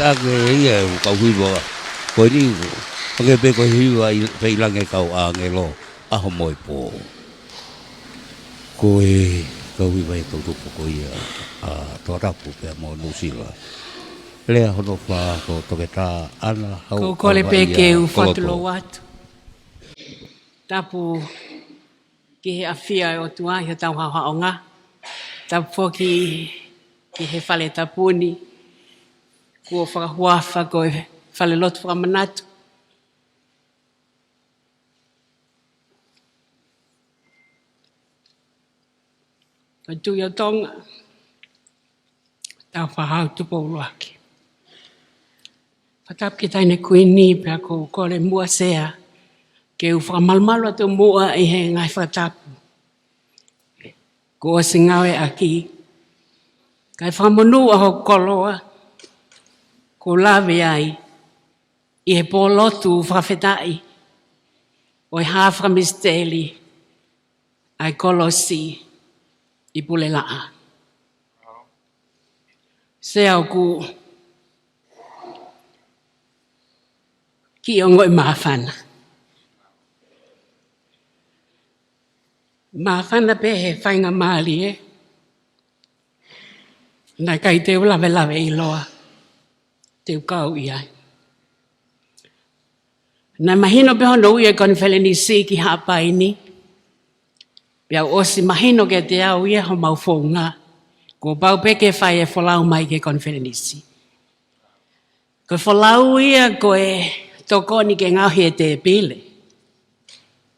ake ia kau hiwa ko ni pake pe ko hiwa pe lange kau angelo aho moi po ko kau hiwa to ko ia Tatafu pe mo nusila lea hono fa ko toketa ana ko kole pe ke u fatulo watu tapu ki he awhia o tua i tau haonga tapu foki ki he whale tapuni kua whakahuafa ko e Falelotu Fakamanatu. Ko tui o Tonga, tau whahau Tupou loaki. Whatap ki taine kuini pia ko kore mua sea ke u whakamalmalo atu mua i he ngai whatapu. Ko o singawe aki. Kai whamonu aho koloa ko lawe ai i he Pōlotu Fakafeta'i o i Fakamisiteli ai Kolosi i Pulela'a. Se au ku ki o ngoi mawhana. Mawhana pe he whainga maali e. Nai kai te lawe lawe i loa. Te ukau i ai. Nai mahino pe hono ui e Konifelenisi ki Haa'api ni. Pia osi mahino ke te au ia ho mau whonga. Ko pau peke whai e wholau mai ke Konifelenisi. Ko wholau ia ko e tokoni ke ngauhi e te pile.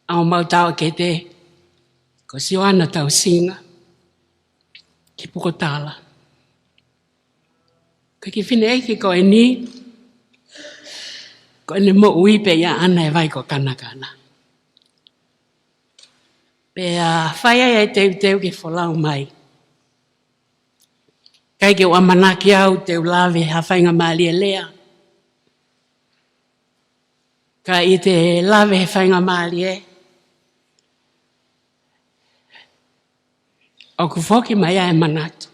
Au mau tau ke te. Ko Siaosi tau singa. Ki pukotala. Ko ki whine eiki ko e ni. Ko ne mo ui pe ia ana e vai ko kanakana. Pea whaia e teu ki wholau mai. Kai ke ua manaki au teu lawe ha whainga maali e lea. Ka i te lawe he whainga maali e. O ku whoki mai e manatu.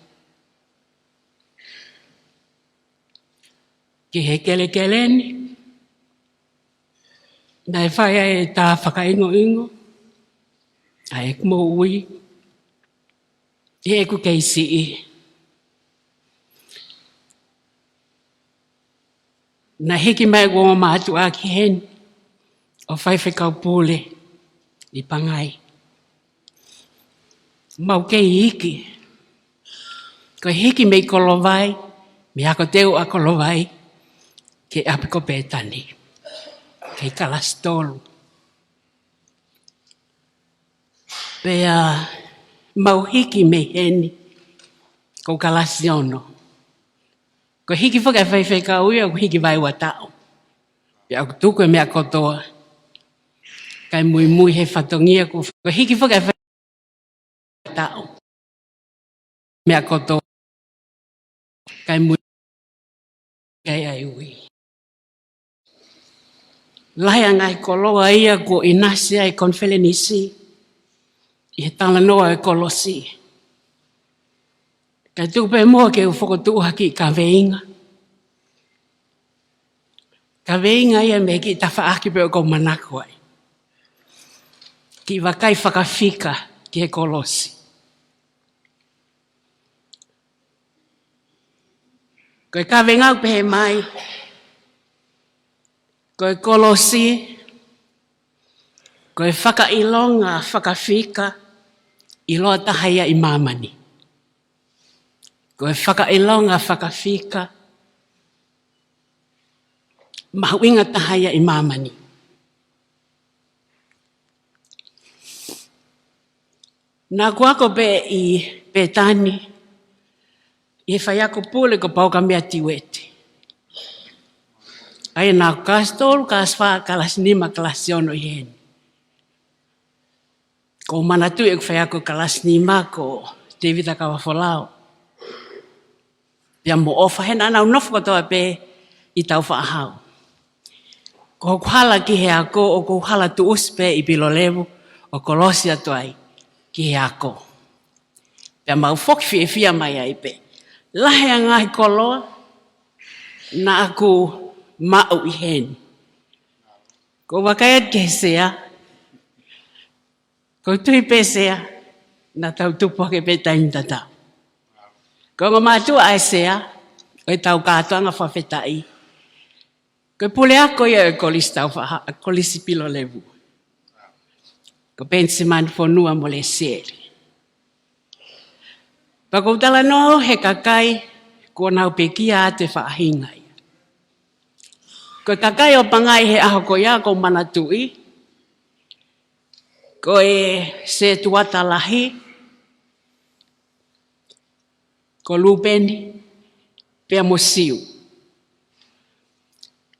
Ki he kele-keleni. Nai whaia e tā whakaingo-ingo. Ai e kumo ui. I e ku keisi i. Na hiki mai goma maatu a ki hen. O whaiwhekau pule. I Pangai. Mau kei hiki. Ko hiki mei kolovai. Me ako teu a kolovai. Ke apiko pētani. Kei kalastolu. Pea mau hiki me heni. Ko kalasiono. Ko hiki whaka whaiwhai ka ui au hiki vai wa tau. Pea aku tuku e mea kotoa. Kai mui he whatongia ko hiki whaka whaiwhai tau. Mea kotoa. Kai mui kai ai ui. Lai angai koloa ia ko inasi ai Konifelenisi. I he tala noa e Kolosi. Kai tupe mua ke u whakotuha ki ka veinga. Ka veinga ia me ki ta whaaki pe o ko manako ai. Ki wakai whakawhika ki he Kolosi. Koe ka veinga upe he mai. Koe Kolosi. Koe whakailonga, whakawhika. I loa tahaia i mamani. Koe whakailonga, whakawhika. Mahuinga tahaia i mamani. Nā kuako pe i pētani. I he whaiako pule ko pauka mea tiwete. Ai nā kastolu kaswha kalasnima kalasiono i heni. Ko manatu e whaiako kalasnima ko te vita kawa wholao. Pia mo ofa hena anau nofu katoa pe i tau whaahau. Ko kuhala ki he ako o ko kuhala tu uspe i pilo levu o Kolosi atuai ki he ako. Pia mau whoki fia mai ai pe. Lahe angai koloa. na aku ma'u i heni. Ko wakaiat ke sea, ko tui pe sea, na tau tupu ke pe taim tatau. Ko ngā mātua ai sea, o tau kātua ngā whawheta'i. Ko Pulela'a ko ia e kolisi pilo levu. Ko pensi manu whanua mo le seri. Pako tala no he kakai, ko nau pekia te whaahingai. Ko kakai o Pangai he aho ko ia ko manatui. Ko e se tuata lahi. Ko lupeni. Pea mo siu.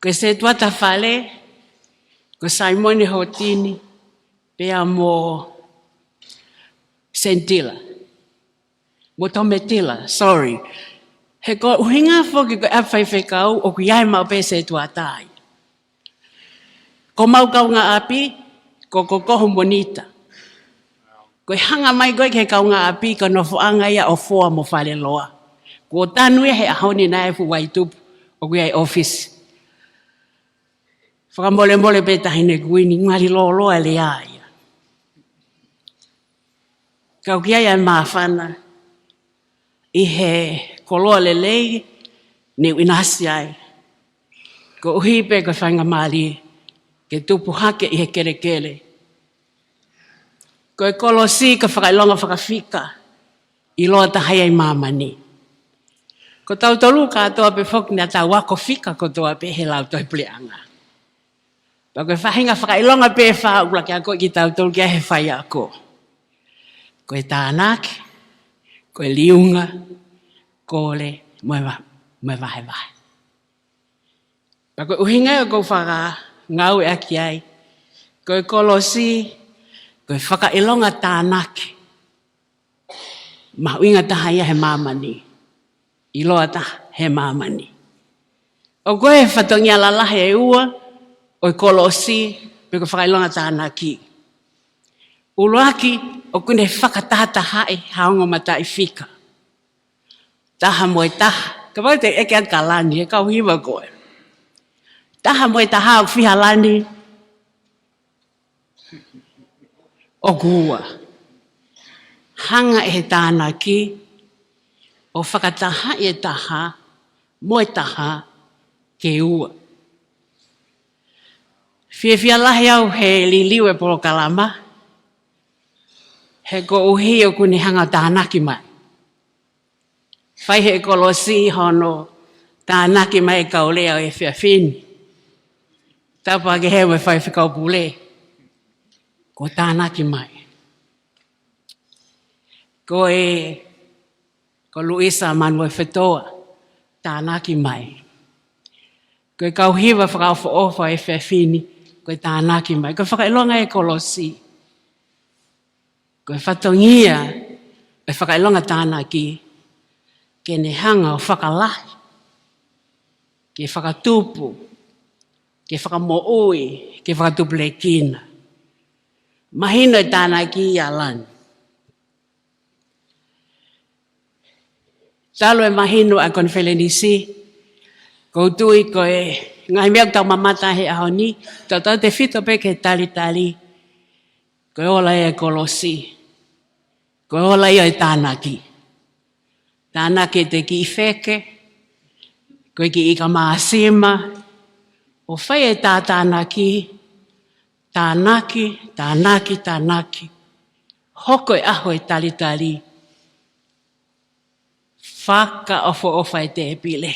Ko se tuata fale. Ko Simone Hotini. Pea mo sentila. Mo tometila. Sorry. He ko uhinga foki ko Fakafeta'i o ku iai mau pe se tuatai. Ko mau kau Nga'ofa, ko kokoho bonita. Ko hanga mai koe ke kau Nga'ofa ko no foanga ia o foa mo Falelotu. Ko tanu he ahoni na e fu waitupu o ku iai Ofisi. Whakamole pe tahine kuini ngari loloa le aia. Kau ki ai mawhana i he koloa lelei ni winasi ai. Ko uhipe ko whainga mali ke tupu hake i he kere. Ko e Kolosi ka whakailonga whakawhika i loa tahai ai mamani. Ko tau tolu katoa pe whok ni a tau wako whika ko toa pe he lau toi Pulela'a. Pa koe whahinga whakailonga pe whaula ki a koe ki tau tolu ki a he whai ako. Ko e tānake, ko e liunga, ko le moe wahe. Pa koe uhinga ko whaka ngau e aki ai. Ko e Kolosi, ko e whakailonga tānake. Mahuinga taha ia he mamani. I loa taha he mamani. O koe whatongia lalahe e ua, o e Kolosi, pe ko whakailonga tānaki. Uloaki, o kune whakatata hae haongo mata i whika. Taha moe taha. Ka wau te eke a kalani, e kau hiwa koe. Taha moe taha o whihalani. O kua. Hanga e tānaki. O whakataha e taha. Moe taha. Ke ua. Whiawhia lahi au he liliu e polo kalama. He ko uhi o kune hanga tānaki mai. Whai he Kolosi Hono tānaki mai kaulea o e whiawhini. Tapa ke hewe whai whikau pule. Ko tānaki mai. Ko Luisa Manuel Fetoa tānaki mai. Ko e kauhiwa whakau whaofa e whiawhini. Ko tānaki mai. Ko whakailonga e Kolosi. Ko whatongia e whakailonga tānaki ke ne hanga o whakalahi, ke whakatupu, ke whakamo'ui, ke whakatupu le kina. Mahino e tānaki i alani. Talo e mahino a Konifelenisi, ko tui ko e ngai mea tau mamata he ahoni, tau te whito pe ke tali, ko e ola e Kolosi, ko e ola e tānaki. Tānaki te ki i wheke, ko ki i ka maasima, o whai e tā tānaki, hoko e aho e tali, whaka ofa e te epile.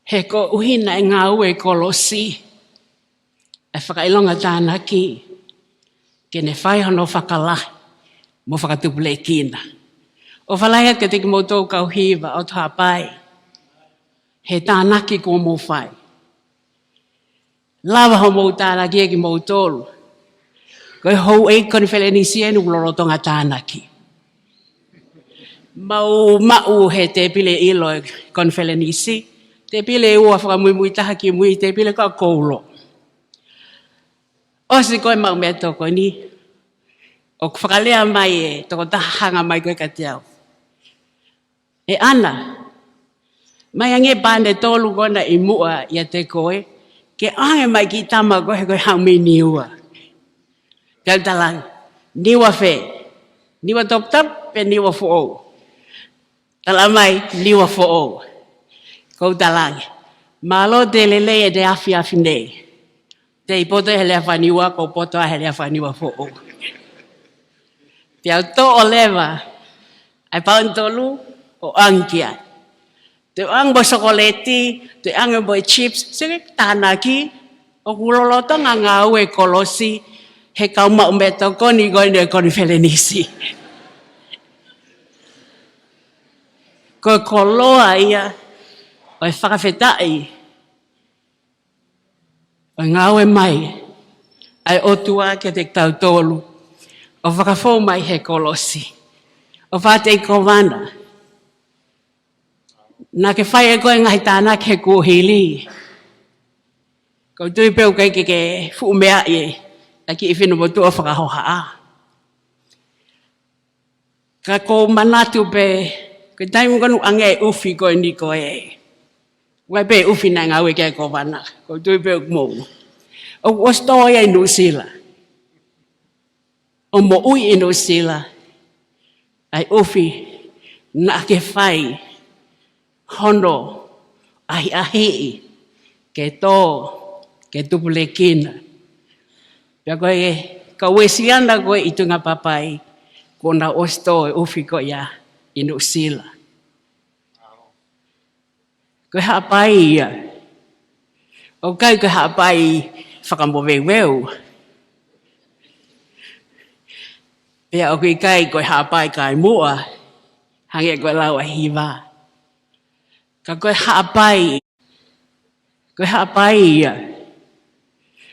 He ko uhina e ngā ue Kolosi, e whakailonga tānaki, ke ne whai hono whakalahi, mo whakatupule kina. O whalaia ke te ki moutou kau hiwa o Haa'api. He tānaki ko mou whai. Lawa ho mou tānaki e ki moutolu. Koe hou e Konifelenisi e nukulorotonga tānaki. Mau he te pile ilo e Konifelenisi. Te pile e ua whakamui taha ki mui, te pile ka Koula. Osi koe mau mea toko ni. O whakalea mai e toko tahanga mai koe ka te au. E ana, Mai ange pande tolu kona I mua ia te koe, ke ange mai ki tama koe koe haumi niua. Kau talang, niwa fe, niwa top top, pe niwa fo'o. Talamai, niwa fo'o. Kau talang, malo te lele e te afi nei. Te ipoto he lea whaniwa, ko poto he lea whaniwa fo'o. Te au to o lewa, ai paun tolu o angkia. Te ang bo sokoleti, te ang bo chips, sige tanaki, o kuloloto nga ngau e Kolosi, he kau maumeto koni koine Konifelenisi. Ko koloa ia, o Fakafeta'i, o ngau e mai, ai otua ke te tau tolu, o whakafo mai he Kolosi, o whate komana. Nā ke whai e koe ngai tāna ke kuhili. Ko tui peo kai ke fu mea ie, a ki I whinu mo tua whakahoha. Ka ko manatu pe, ke taimu kanu ange ufi koe ni koe. Wai pe ufi na ngau e kia ko wana, ko tui peo mou. O wasto ia inu sila. O mo ui inu sila. Ai ufi na ke whai. Hono, ahi, ke to, ke tupulekina. Pia koe, ka Uesiliana koe I tunga papai, kona osto e ufi ko ia inu sila. Koe Haa'api ia. O kai koe Haa'api whakamoweweu. Pia o koe kai koe Haa'api kai mua, hange koe lau a hiwa. Ka koe Haa'api ia.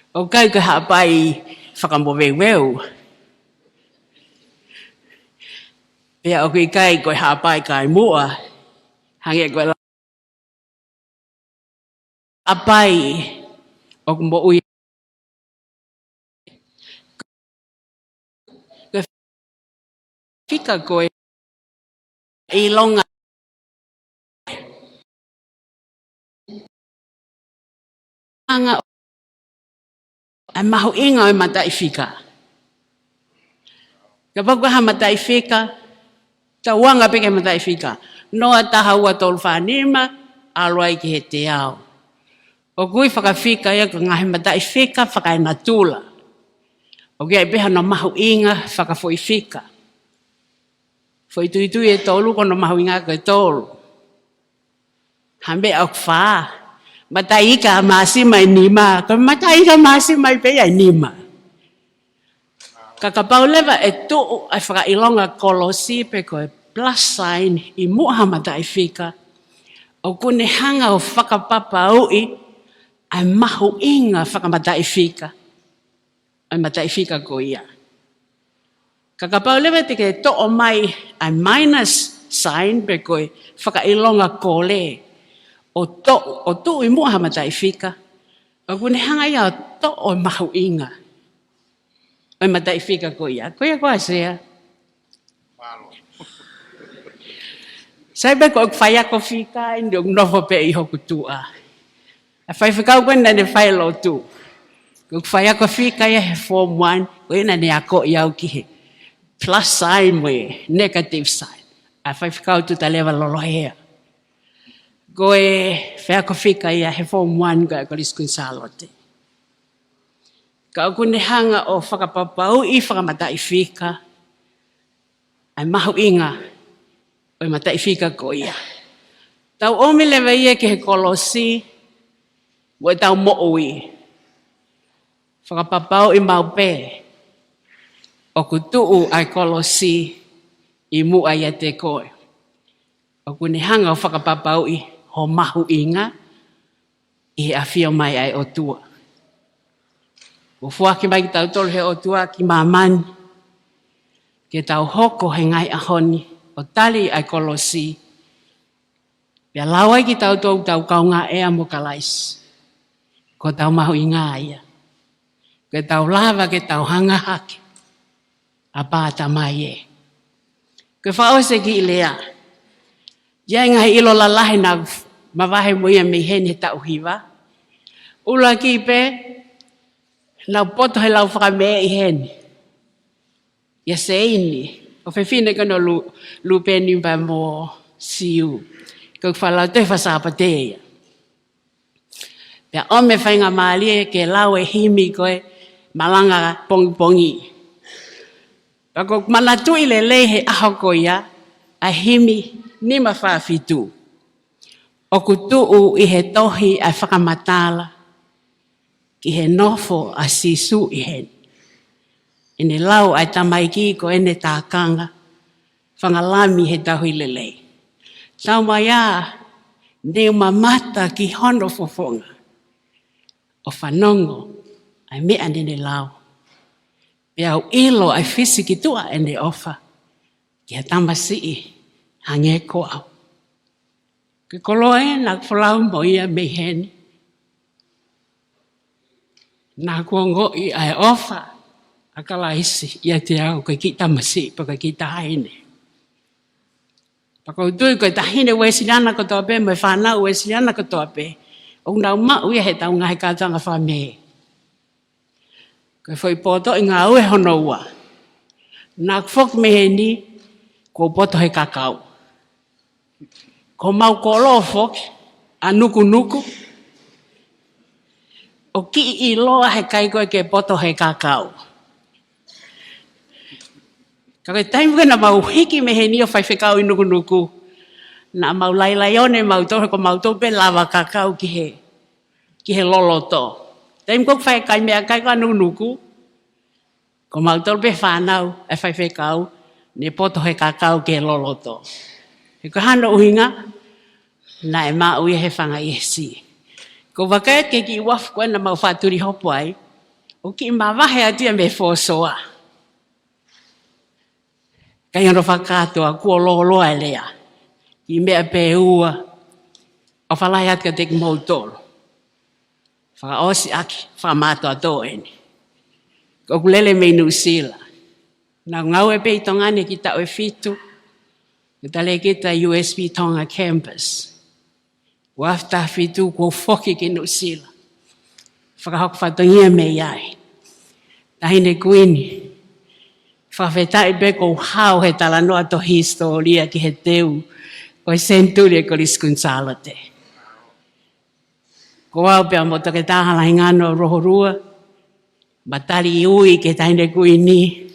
O kai koe Haa'api whakamoweweu. Pia o koe kai koe Haa'api kai mua, hange koe lau. Haa'api o mo ui. Koe whika koe I longa. Anga'ofa. Ai mahu inga o matai whika. Ka paku ha matai whika, ta wanga peke matai whika. Noa taha ua tolu whanima, aloai ki he te ao. O kui whakawhika ia ka ngahi matai whika, whakainatula. O kia peha no mahu inga, whakafoi whika. Foi tui e tolu, kono mahu inga koe tolu. Hambe au whaa. Matai ika masi mai nima, ko matai ika masi mai pe ai nima. Kakapau lewa e tuu ai whakailonga Kolosi pe koe plus sign I muha matai whika. O kune hanga o whakapapau'i ai mahu inga whakamatai whika. Ai matai whika ko ia. Kakapau lewa te ke to'o mai ai minus sign pe koe whakailonga kole. O tu I mua matai whika. O kune hanga ia o to o mahu inga. O matai whika ko ia. Ko ia koa sea. Saiba ko whaia ko whika indi o noho pe I hoku tua. A whai whikau koe nane Falelotu. Ko whaia ko whika ia he form 1. Ko ina ne ako iau ki he. Plus sign we, negative sign. A whai whikau tu ta lewa lolohea. Koe whea ko whika ia he form 1 koe ko riskun salote. Ka kune hanga o whakapapau I whakamatai whika. Ai mahu inga o matai whika ko ia. Tau omi lewa ia ke he Kolosi, wa tau mo'ui. Whakapapau I maupe. O kutu'u ai Kolosi I mua ia te koe. O kune hanga o whakapapau I ho mahu inga I awhia mai ai o tua. O fuaki mai ki tau tolu he o tua ki mamani. Ke tau hoko he ngai ahoni o tali ai Kolosi. Pia lawai ki tau tau kaunga ea mo kalais. Ko tau mahu inga ia. Ke tau lava ke tau hanga hake. Apa tamai e. Ke whaose ki ilea. Ia ngahi ilo lalahe na Mawahe mo ia me hene ta uhiwa. Ula ki pe, lau poto he lau whakamea I hene. Ia se ini, o whewhine kano lupeni pa mo siu. Kau whalau te whasapa te ia. Pea ome whainga maalie ke lau e himi koe malanga pongi. Pako manatu I lelei he aho ko ia, a himi ni ma whawhitu. O kutuu I he tohi a whakamatala, ki he nofo a sisu I hen. Ene lau ai tamaiki ko ene tākanga, whangalami he tahui lelei. Tau mai a, ne mamata ki hono fofonga. O whanongo, ai mea nene lau. Pea au ilo ai fisi ki tua ene ofa, ki ha tamasii, hange ko au. Ke koloe na whalau mo ia me hene. Nā kuongo I ai ofa, akala isi, ia te au koe ki tamasi, pa koe ki tahine. Pa koe tui koe tahine Uesiliana ko toa pe, mai whanau Uesiliana ko toa pe. O nau mau ia he tau ngahe kātanga whamee. Koe whai poto I ngā ue hono ua. Nā kwhok mehe ni, ko poto he kakao. Ko mau kolo whok, a nuku. O ki I loa he kai koe ke poto he kakao. Ka koe taimu kena mau hiki mehe ni o whaiwhekau I nuku. Na mau lailaione mau tohe ko mau tope lava kakao ki he loloto. Taimu kok whai kai mea kai koe nuku. Ko mau tope whanau e whaiwhekau ne poto he kakao ki he loloto. He ko hana uhinga, na e mau ia he whanga Iesi. Ko wakaet ke ki waf koe na mau whaturi hopo ai, o ki mawahe atia me whosoa. Kai ono whakatoa kua loloa e lea, ki mea pe ua, o whalai atka te ki mautoro. Whakaosi aki, whakamato ato ene. Ko kulele me Nusila. Nā ngau e pe I tongane ki tau e fitu, ki tale kita USB Tonga campus. Wafta fitu ko foki ki Nusila. Whakahok whatongia me iai. Tahine kuini. Fakafeta'i be ko hao he talanoa to historia ki he teu. Ko he centuria ko liskunsalote. Ko au pia mo toke tahala hingano rohorua. Batali iui ke tahine kuini.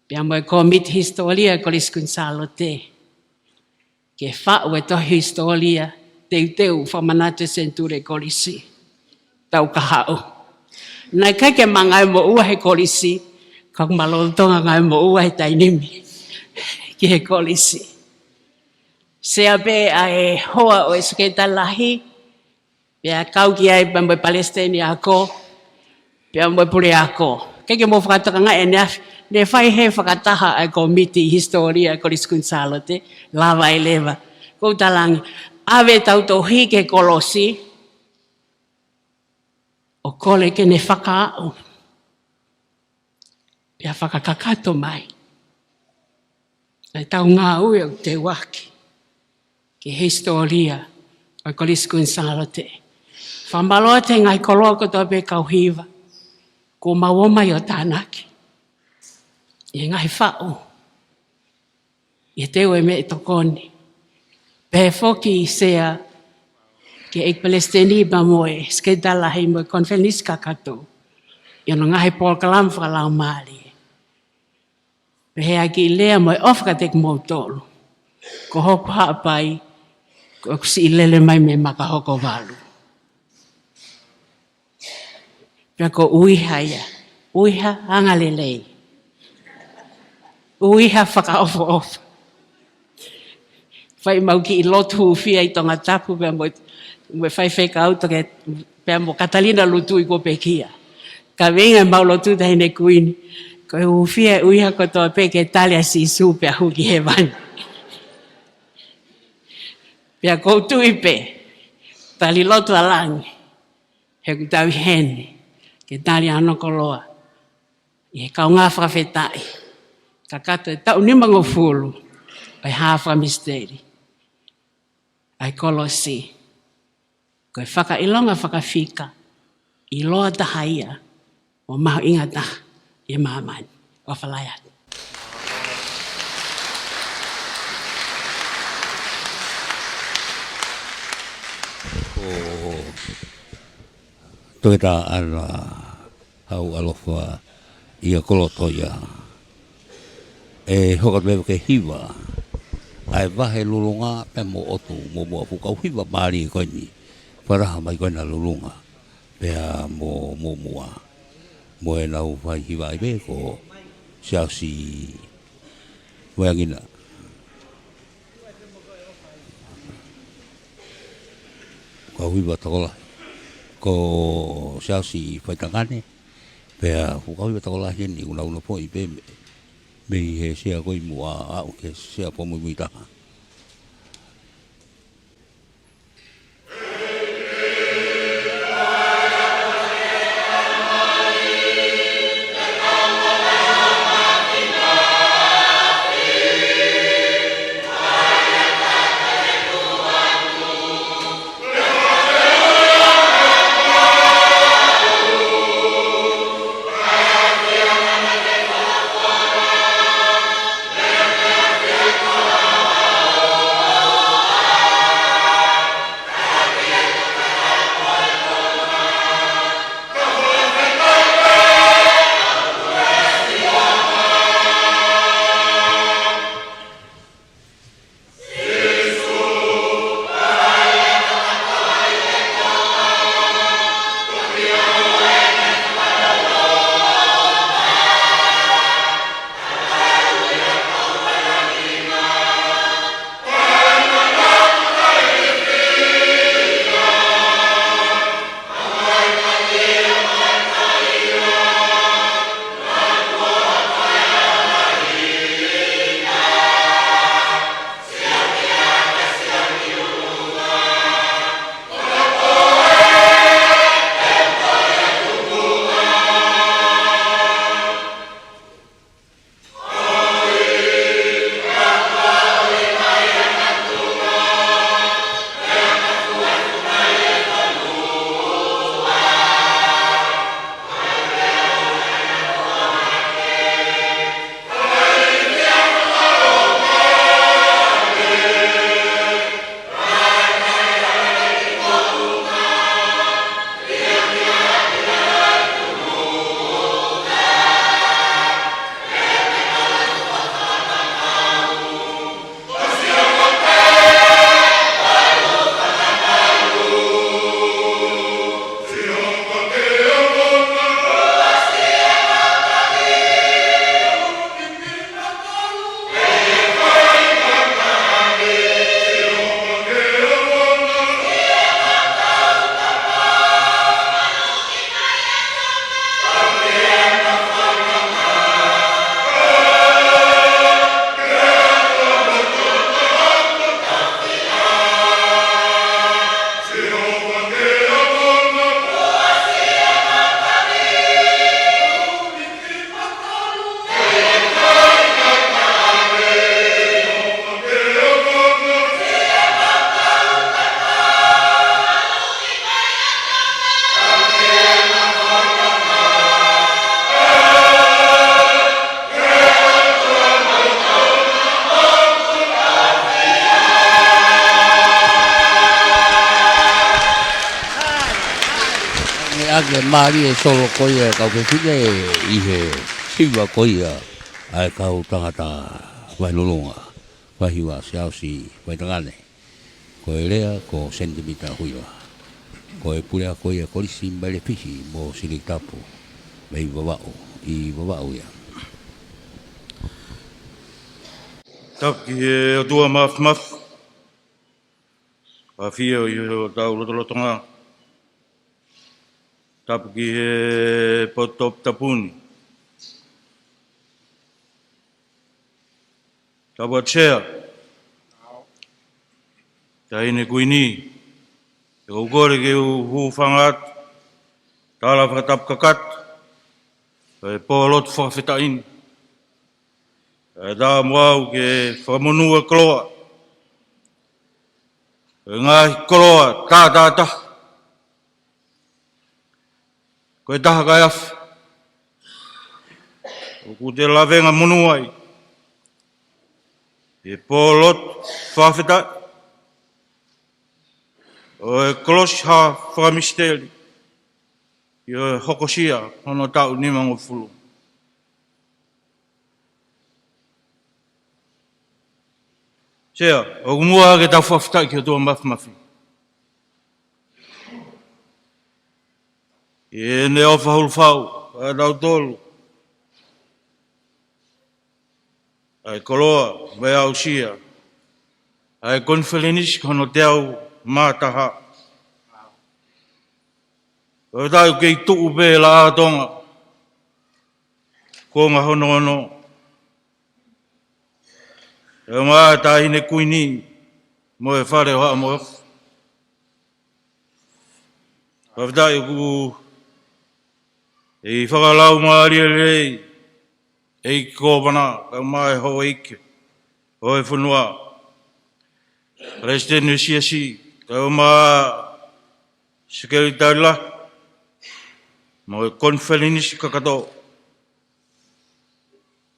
Pia mo e komit historia ko liskunsalote. Ke whau e to historia. Teu Fakamanatu centuria Kolosi. Tau kahau. Nai kai ke mangai mo ua he Kolosi. Kau malontonga ngai mo ua he tainimi. Ki he Kolosi. Sea pe ai hoa o esketa lahi. Pea kau ki ai pamwe Palestine ako. Pea mwe pule ako. Keke mo whakataka e ne whai he whakataha ai komiti historia Kolosi lava e leva. Kou talangi. Ave tau tohi ke Kolosi. O kole ke ne whakaau. Pea whakakakato mai. Ai tau ngā ue o te waki. Ke historia o Kolosi. Whamaloa te ngai koloa ko toa pe kauhiwa. Ko mawomai o tānaki. I ngai whao. I teo e me tokoni. Pe foki sea ke ek Palestini ba moe skedala hei moe Konifelenisi kakato. Iono ngahe Paul kalam whakalau maali. Pe hea ki lea moe ofka tek mautolu. Ko hoko Haa'api, ko si ilele mai me makahoko walu. Pea ko uiha ia. Uiha angalelei. Uiha whakaofa. Whai mau ki I lotu whia I tonga tapu pia mo whaiwheka au toke pia mo Katalina lutu I ko pekia. Ka venga mau lotu tahine kuini. Ko whia uiha ko toa peke talia sisu pia huki he wani. Pia koutu I pe. Tali lotu alangi. He kutawi hene. Ke tali ano koloa. I he kaunga Fakafeta'i. Ka kato e tau ni mangofulu. Ai Fakamisiteli. Ai Kolosi. Koe whakailonga whakawhika. I loa taha ia. O maho inga taha. E mahamani. O whalaya. Toira ana hau alofa ia kolotoia. E hoka mewa ke hiwa. Ai wahe lulunga pe mo otu mo mo pukau hiwa maari koe ni. Paraha mai koe na lulunga. Pea mo mua. Mo e nau whai hiwa i be ko Siaosi weangina. Ko hiwa takola. Ko Siasi whaitangane. Pea hukau hiwa takola heni una po i be mei he sea koi mua au ke sea po mui taha. Ake maari e solo koia kau ke whine i he siwa koia ai kau tangata vai lulunga wahiwa Siaosi vai tangane ko e lea ko sentimita huiwa ko e pulea koia kolisi mbele pihi mo silik tapu mei wawao i wawao ia Taki e o tua maf a fia i o tau lotolotonga Tapki he potop tapuni. Tawa chair. Taine kuini. E o gore ke o hufangat. Tala whakatap kakat. E Pōlotu Fakafeta'i. E da mwau ke whamonua kloa. E ngahi kloa tā. Koe taha kai afi. O ku te lawenga munu ai. E Pōlotu Fakafeta'i. O e Kolosi Fakamisiteli. I o e hokosia hono tau nimango fulu. Sea, o kumua ke tau Fakafeta'i ki o tua mafi. E ne ofa hulfau, a tau tolu. Ai koloa, vai au sia. Ai Konifelenisi hono te au mātaha. O tau kei tuku pē la a Tonga. Ko ngā hono. E ngā tā hine kuini, mo e whare hoa mo efu. Fakafeta'i ku e whakalau maari e rei. E kōpana, ka mai ho eike. O e whanua. Presidente Siasi, ka o maa Sekretariat. Mo e Konifelenisi kakato.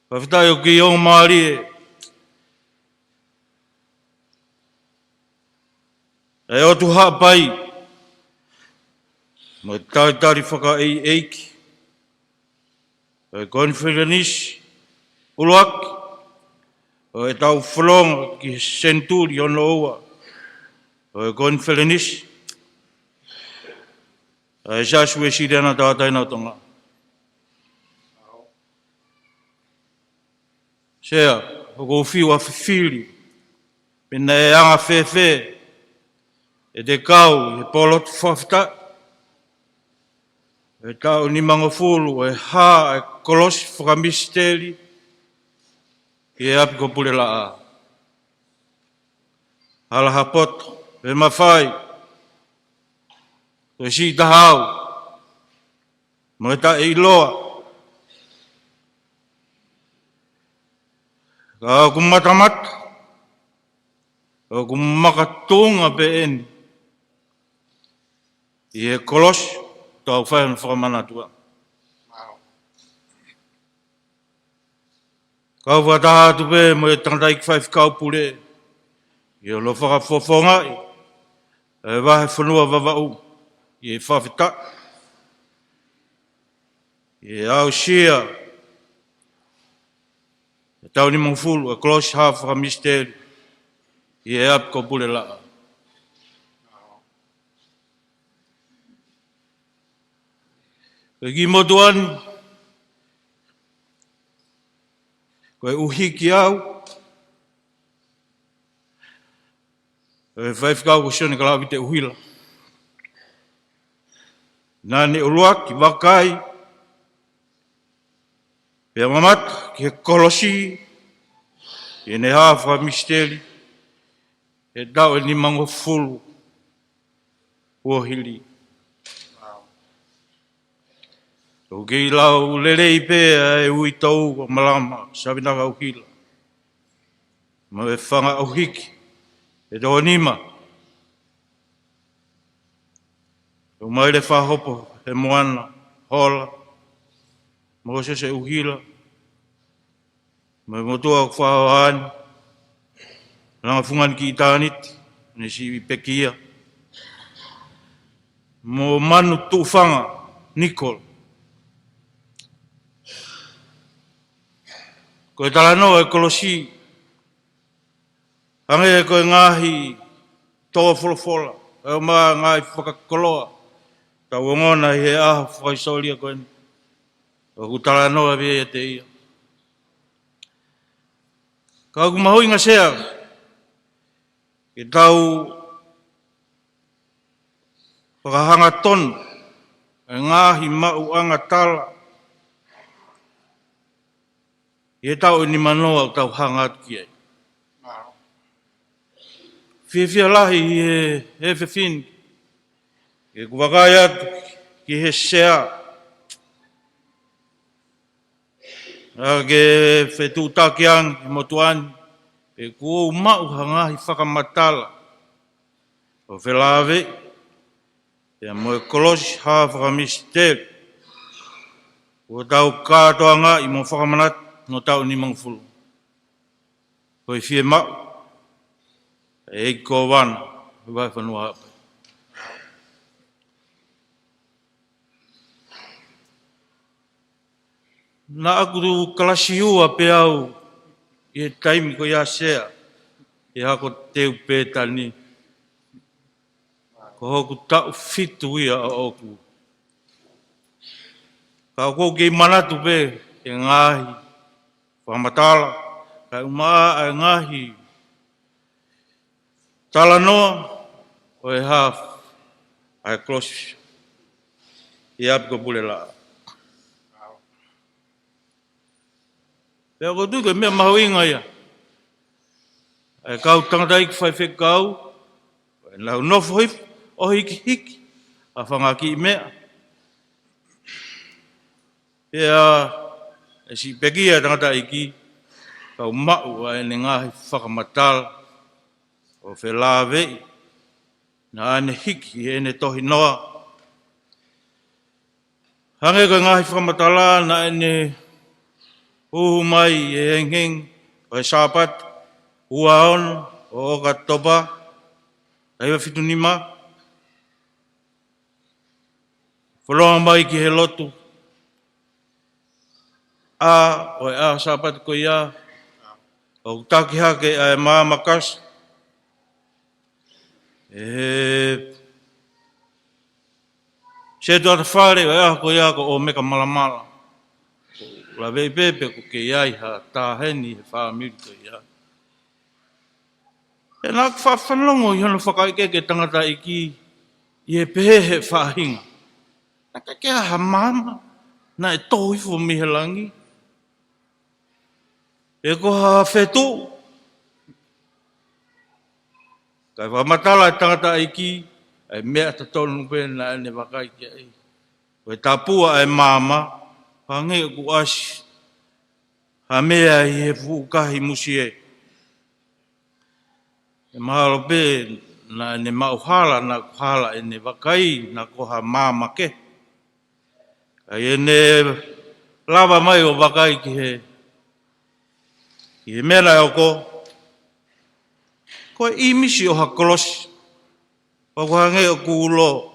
Fakafeta'i o ki o maari e. E o tu Haa'api. Mo e taitari whaka eiki. O e Konifelenisi. Uluaki. O e tau whalonga ki senturi o no ua. O e Konifelenisi. O e Siasi Uesiliana tātaina Tonga. Sea, o ko whiu a whiwhiri. Pena e anga whewhe. E te kau, e Pōlotu Fakafeta'i. E tau ni mangofulu, e ha, e Kolosi Fakamisiteli. E api ko Pulela'a. Hala hapoto, e mawhai. E si tahau. Mo e ta e iloa. Ka ku matamata. Ka ku makatunga pe eni. I e Kolosi, tau whai na Fakamanatu. Kau whataha atu pe mo e tangatai ki whai whikau pule. I o lo whakafofonga i. E wahe whanua wawau. I e Fakafeta'i. I e au sia. E tau ni mangfulu, e Kolosi Fakamisiteli. I e api ko Pulela'a. E ki motuani. Ko e uhiki au. E whaifkau ko sione ka lawi te uhila. Nani uluaki, wakai. Pea mamata, ki he Kolosi. I ne haa Fakamisiteli. E tau e ni mango fulu. Uohili. O kei lau lelei pēa e ui tau o malama, sabinaka au hila. Ma e whanga au hiki, e tau nima. O mai le whahopo, e moana, hola, ma o se uhila. Ma e motua o whahoani, langa fungan ki i tāniti, ne si pekia. Mo manu tūwhanga, Nicole. Ko e talano e Kolosi. Hange e koe ngahi toa wholofola. E o maa ngahi whakakoloa. Ta wangona i he aha whakaisolia koe ni. O ku talano e vea te ia. Ka ku mahui ngā sea. E tau whakahanga tonu. E ngahi mau anga tala. E tau ni manoa o tau hanga atu ki ai. Whiwhia lahi e whiwhin. E ku wakai atu ki he sea. A ke whetū takiang i motuani. E ku o mau hangahi whakamatala. O whelave. E mo e Kolosi Fakamisiteli. O tau kātoanga I mo Fakamanatu no tau ni mangfulu. Koi fie mau. E ko wana. Vai whanua hapa. Na aku tu kalasi ua pe au. I taimi ko ia sea. I hako teu pētani. Ko hoku tau fitu ia o oku. Ka kou kei manatu pe. E ngahi. Whamatala. Ka umaa e ngahi. Tala noa. O e haf. Ai Kolosi. I api ko Pulela'a. Pea ko tuke mea mahu inga ia. E kau tangata iki whai whekau. E lau nofo hif. O hiki hiki. A whangaki I mea. Pea. E si pekia tangata iki. Kau mau a ene ngahi whakamatala. O whelā vei. Na ane hiki ene tohi noa. Hange ko ngahi whakamatala na ene uhu mai e hengeng o e sapat uaon o oka topa aiwa fitu nima whalonga mai ki he lotu a o e a sapat ko ia o taki hake a e maa makas se tuata whare o e a ko ia ko o meka malamala la vei pepe ko ke iai ha tāheni he whaamiri ko ia. E nāk whawhanongo I hono whakaike ke tangata iki I e pehe whahinga. Naka ke ha mama na e tohi fo mihelangi. E ko ha whetu. Kai whamatala e tangata iki e mea ta tonu pe na ene whakaike ai. Ko e tapua e mama hange ku asi. Ha mea I he pukahi musi e. E mahalo pe na ne mauhala na kuhala e ne wakai na koha mama ke. Ai e ne lava mai o wakai ki he. Ki he mera o ko. Ko I misi o ha Kolosi. O ko hange o kuulo.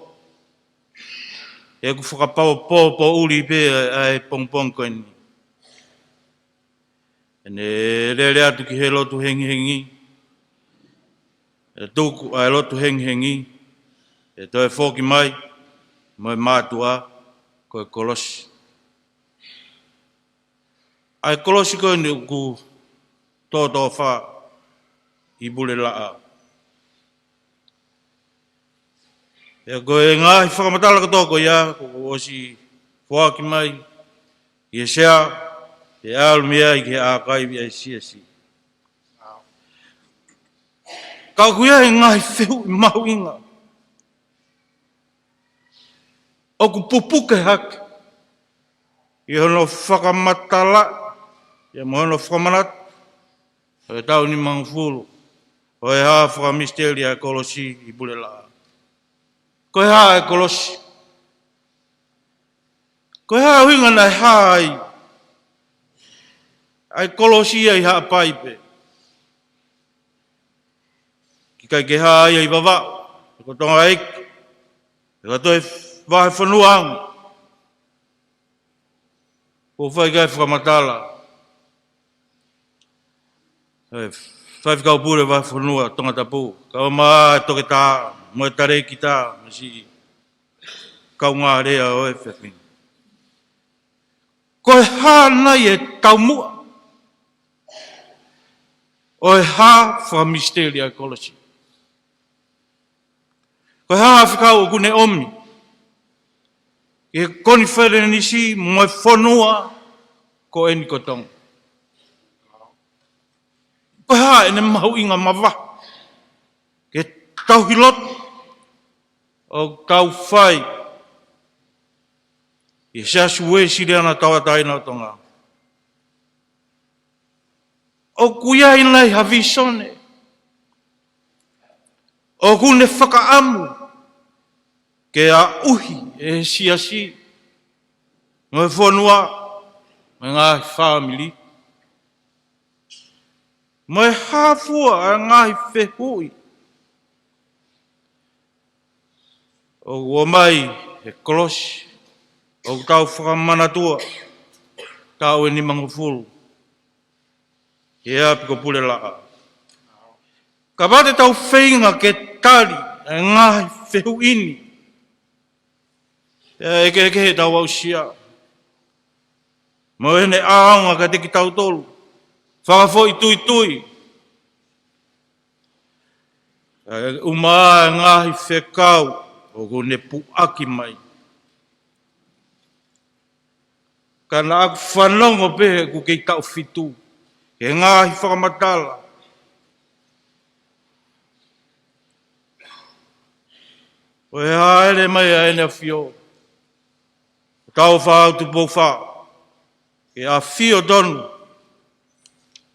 E ku whakapau pōpō uri pe ai pongpong koe ni. E ne rere atu ki he lotu hengi hengi. E tuku ai lotu hengi hengi. E toi whoki mai. Moi mātua koe Kolosi. Ai Kolosi koe ni ku tōtō wha I Pulela'a. E koe ngahi whakamatala katoko ia, ko osi whaki mai, I e sea, e alumia I ke ākai I e Siasi. Ka kuia e ngahi whehu I mahu inga. O ku pupuke hake. I hono whakamatala, I mohono Fakamanatu, o e tau ni mangfulu, o e haa Fakamisiteli a Kolosi I Pulela'a. Koe haa e Kolosi. Koe haa huinga nei haa ai. Ai Kolosi ai Haa'api pe. Ki kai ke haa ai wawa. E ko tonga eiki. E ka toi wahe whanua angu. Ko whai kai whakamatala. Whai whikau pure wahe whanua tonga Tupou. Ka o maa e toke tā. Mo e tare ki tā, masi kau ngā rea o e whewhin. Ko e hānai e taumua. O e hā Fakamisiteli a Kolosi. Ko e hā whikau o kune omi. Ke Konifelenisi mo e whanua ko eni ko Tonga. Ko e hā ene mahu inga mawa. Ke tauhilotu. O tau whai. I Siasi Uesiliana tawataina o Tonga. O kuia inai havisone. O kune whakaamu. Ke a uhi e Siasi. Ngoi whanua, me ngāi whamili. Mai hāfua a ngāi whehui. O ua mai he Kolosi, o tau Fakamanatua, tau e ni mangufuru. He Haa'api ko Pulela'a. Ka pate tau whainga ke tari a ngāi whehuini. Eke he tau au sia. Mo hene aonga ka te ki tau tolu. Whakafo i tui tui. Umaa ngahi whekau. O ko ne puaki mai. Kana aku whanongo pehe ku kei tau fitu. He ngahi whakamatala. O he haere mai a ene a whio. Tau whāu Tupou whāu. Ke a whio donu.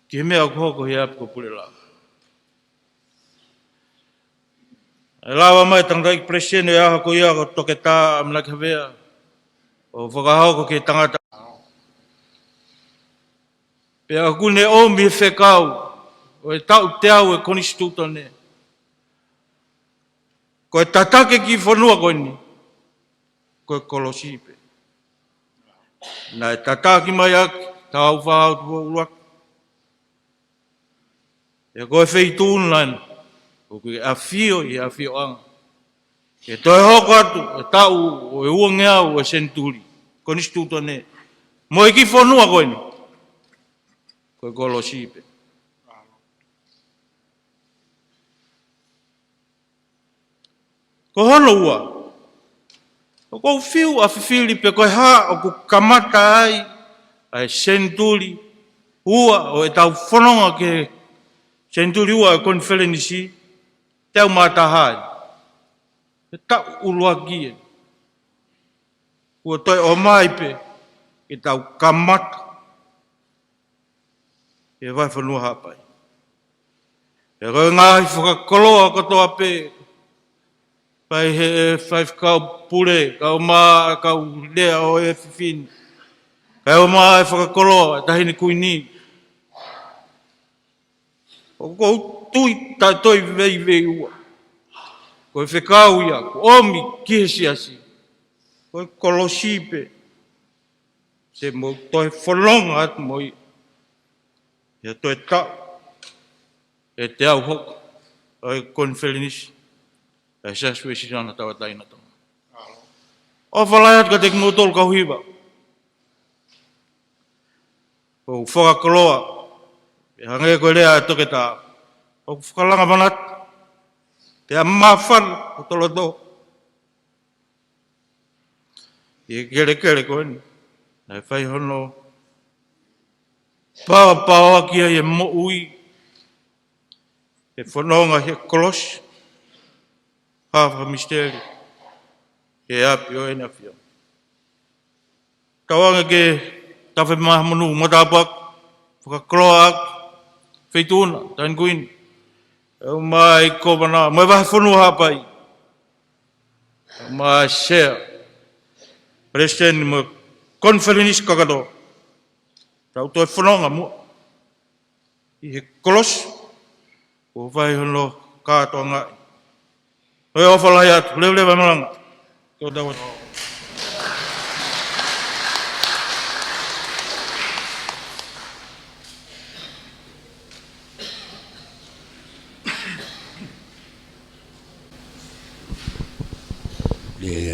Ke mea koko he Haa'api ko Pulela'a. E lawa mai tangata i presene e aha ko ia ko toke tā amlaki hawea. O whakahau ke tangata. Pe a kune omi e whekau. O e tau te au e konistutone. Ko e tatake ki whanua koe ni. Ko e Kolosi pe. Na e tataki mai aki. Tau whahau tu uruak. E koe wheitūnu lana. O koe a whio i a whio anga. E toi hoko atu, e tau, o e uangea o e senturi. Konistutone. Mo e ki whanua koe ni. Koe Kolosi pe. Ko Hono ua. O kou whiu a whiwhiri pe koe haa o ku kamata ai. Ai senturi. Ua o e tau whanonga ke senturi ua e Konifelenisi. Tau mātahai. E tau uruaki e. Ua toi o mai pe. E tau kamata. E vai whanua hapai. E koe ngāhi whakakoloa katoa pe. Pai he whaifkau pure. Kau mā, kau lea o e whiwhini. Kau mā e whakakoloa. Tahini kuini. O kou tui tai toi vei vei ua. Koe whekau ia, ko omi ki he siasi. Koe Kolosi pe. Se mo toi whanonga atu mo i. Ia toi tau. E te au hoka. O e Konifelenisi. E Siasi Uesiliana tawa taina tonga. O whalai atu ka te kimotolu kau hiwa. O whakakoloa. E hange koe lea e toke tā. O whakalanga manat. Te a mawhan o toloto. E kere koe ni. Nai whai hono. Pāwa kia e mo ui. E whanonga he Kolosi. Fakamisiteli. E Haa'api o ena whio. Tawanga ke tawhi mahamunu matapak. Whakakoloa ak. Whaitūna, tain kuini. E mai kōpana, mai wahi whanua hapai. Mai share. Presidente mo Konifelenisi kakato. Tau toi whanonga mua. I he Kolosi. O vai hono kātoa ngai. Hoi o whalai atu, leo vai maranga. Kia tawa.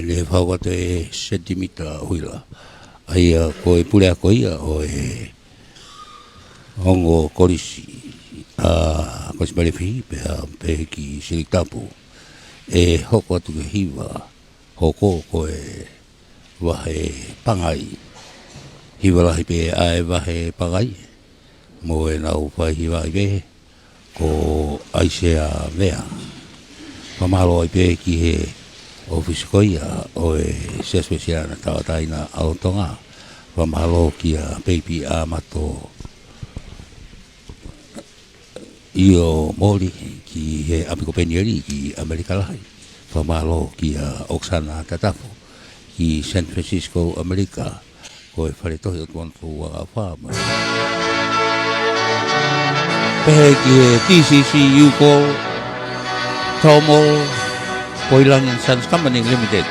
Le whawata e sentimita huila. Aia koe pulea koia o e hongo korisi. Koe simale whihi pe ki Tatafu. E hoko atu ke hiwa. Hoko koe wahe Pangai. Hiwa lahi pe ae wahe Pangai. Mo e nau whai hiwa i pe. Ko aisea mea. Pamalo i pe ki he Ofisi koia o e Siasi Wesleyan tawa taina au Tonga. Wamalo kia baby a mato io moli ki he amiko penieri ki Amerika lahai. Wamalo kia Oksana Tatafu ki San Francisco, Amerika. ko e Faletohi Otumotu Anga'ofa. Pehe ki e TCCU ko Tomo Poilang and Sons Company Limited.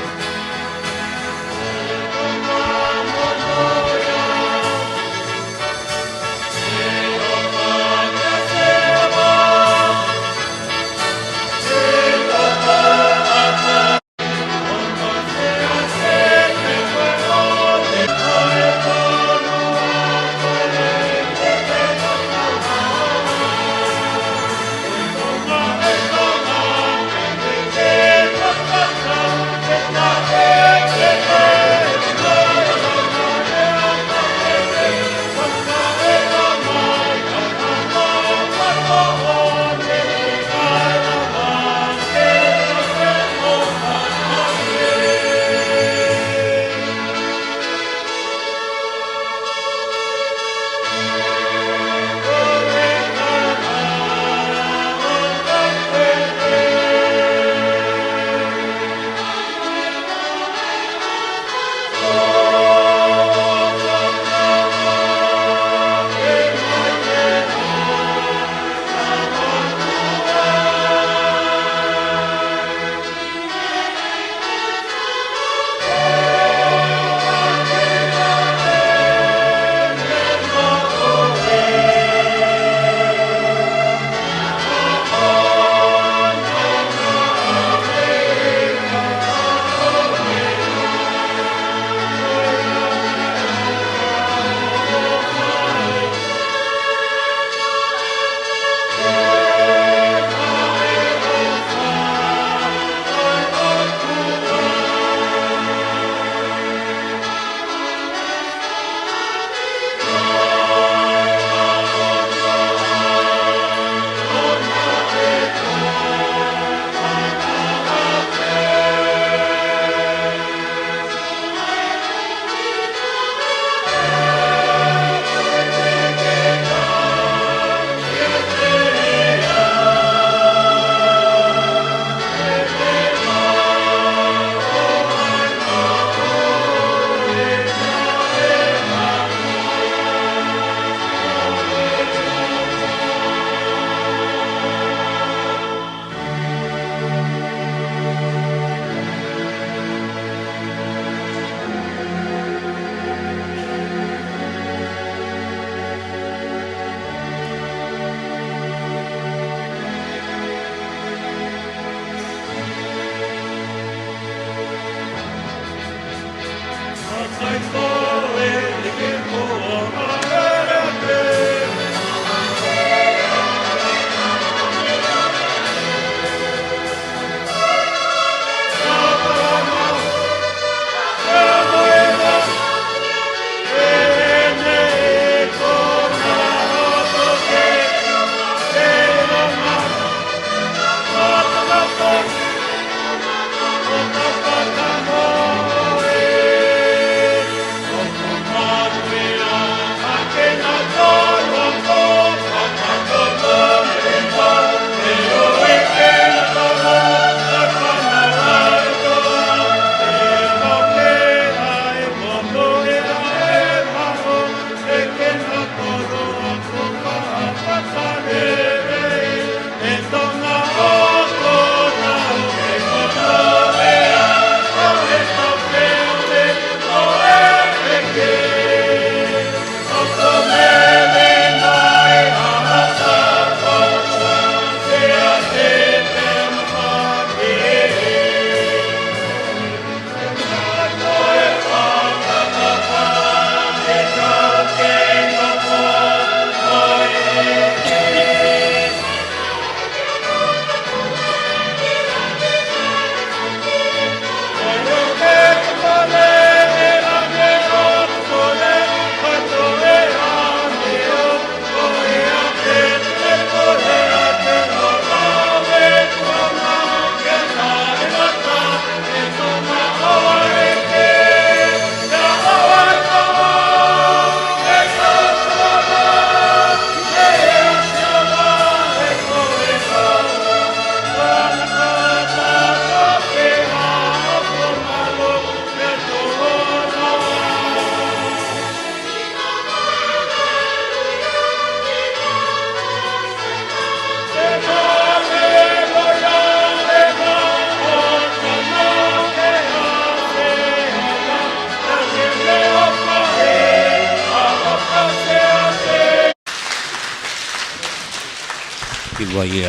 vai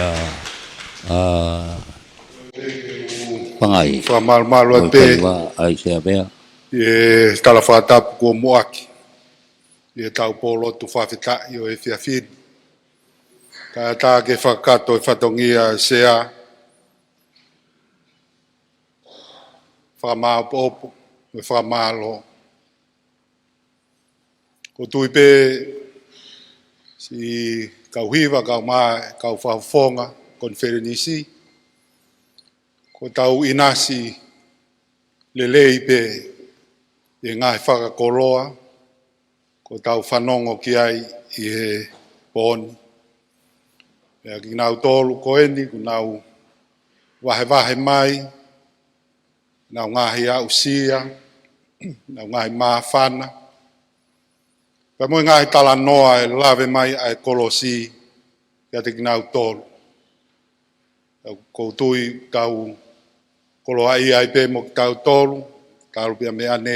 Pangai. Whamalmalo e pe. Ai se mea. E tala whatapu kua moaki. E Ouau Pōlotu Fakafeta'i o e whiawhiri. Ka tā ke whakato e whatongia sea. Whakamaupopo. E whakamalo. Ko tui pe si kauhiwa, kau whafonga, Konifelenisi. Ko tau inasi lelei pe e ngai whakakoloa. Ko tau whanongo ki ai i he pōni. Pea ki nau tōlu koeni, ku nau wahe mai, nau ngahi au sia, nau ngahi māwhana. Pea mui ngahi tala noa e lawe mai ai Kolosi, kia te ki nau tōlu. Koutui tau koloa i ai pe mo ki tau tōlu, tau pia me ane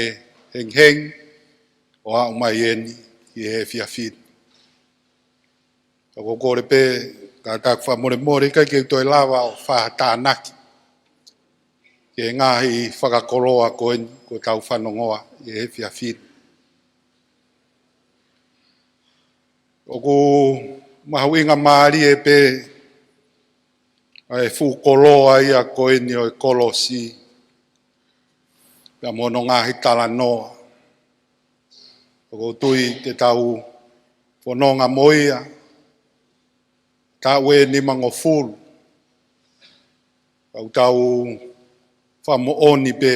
heng, o au mai eni i he whiawhiri. Ka kore pe, ka taku whamore kai ke toi lawa o whahatānaki. Ke ngahi whakakoloa koeni, ko tau whanongoa i he whiawhiri. Oku mahu inga maari e pe, ai whukoloa ia koeni o e Kolosi. Pea mono ngahi tala noa. Ko tui te tau whanonga moia, tau e ni mango fulu. Tau whamooni pe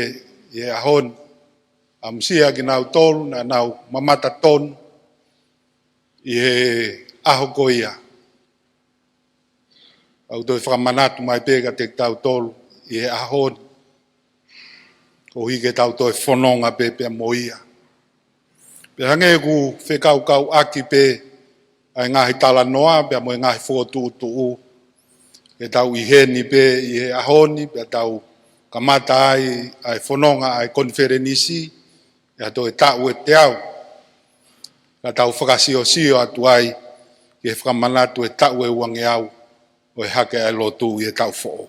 e ahon, amsia ki nau tolu na nau mamata tonu i he aho koia. Au toi Fakamanatu mai pega te tau tolu i he ahon, ko hike tau toi whanonga pe pea moia. Pea hange ku whekau aki pe ai ngahi tala noa, pea mo ngahi whotu'u. E tau i heni pe i he ahoni, pea tau kamata ai whanonga ai Konifelenisi, e ato e tau e te au. Ka tau whakasiosio atu ai, ke Fakamanatu e tau e uange au, o e hake ai lotu i e tau who'o.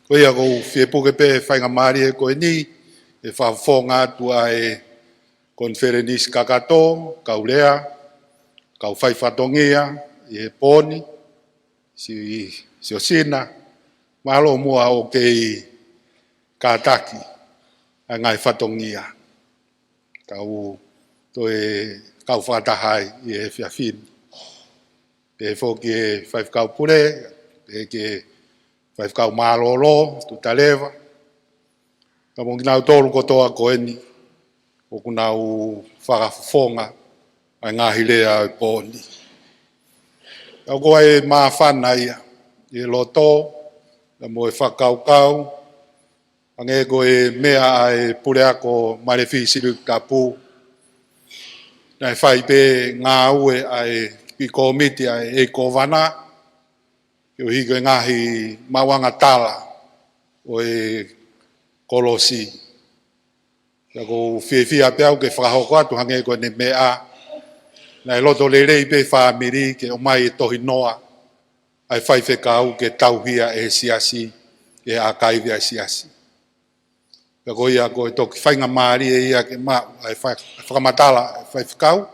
Ko ia kou whiepuke pe whainga maari e koe ni, e whawhonga atu ai Konifelenisi kakato, kau lea, kau whaifatongia, i he pōni, siosina, malo mua o kei kātaki, a ngai whatongia. Kau kau whatahai i he whiawhiri. Pe whoki e whaifkau pure, pe ke whaifkau mālolo, tu talewa. Ka mongi nau tōru kotoa koeni, o kunau whakafonga ai ngahi lea e pōni. Au koa e māwhana ia, i loto, na mo e whakaukau, ange ko e mea ai Puleako Majesty Tupou, na e whai pe ngā ue ai ki komiti ai e kovana, ki o hiko e ngahi mawanga tala o e Kolosi. Ia ko whiawhia pe au ke whakahoko atu hange ko ne mea, na e loto lerei pe whamiri ke o mai e tohi noa, ai whaifekau ke tauhia e Siasi, e a kaivia e Siasi. Ia ko ia ko e toki whainga maari e ia ke ma, ai whakamatala e whaifekau,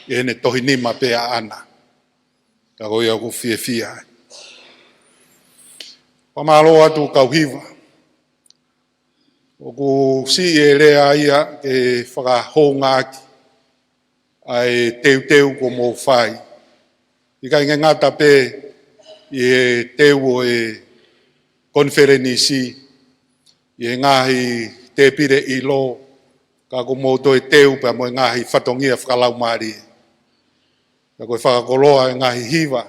e ne tohi nima pe a ana. Ia ko ia ko whiawhia. Pamalo atu kauhiwa. O ku si e rea ia ke whakahonga aki ai teu ko mō whai. I ka inga ngata pe i e teu o e Konifelenisi, i e ngahi te pire i lo, ka ko mō to e teu pa mo e ngahi whatongia whakalau maari. Ka koe whakakoloa e ngahi hiwa,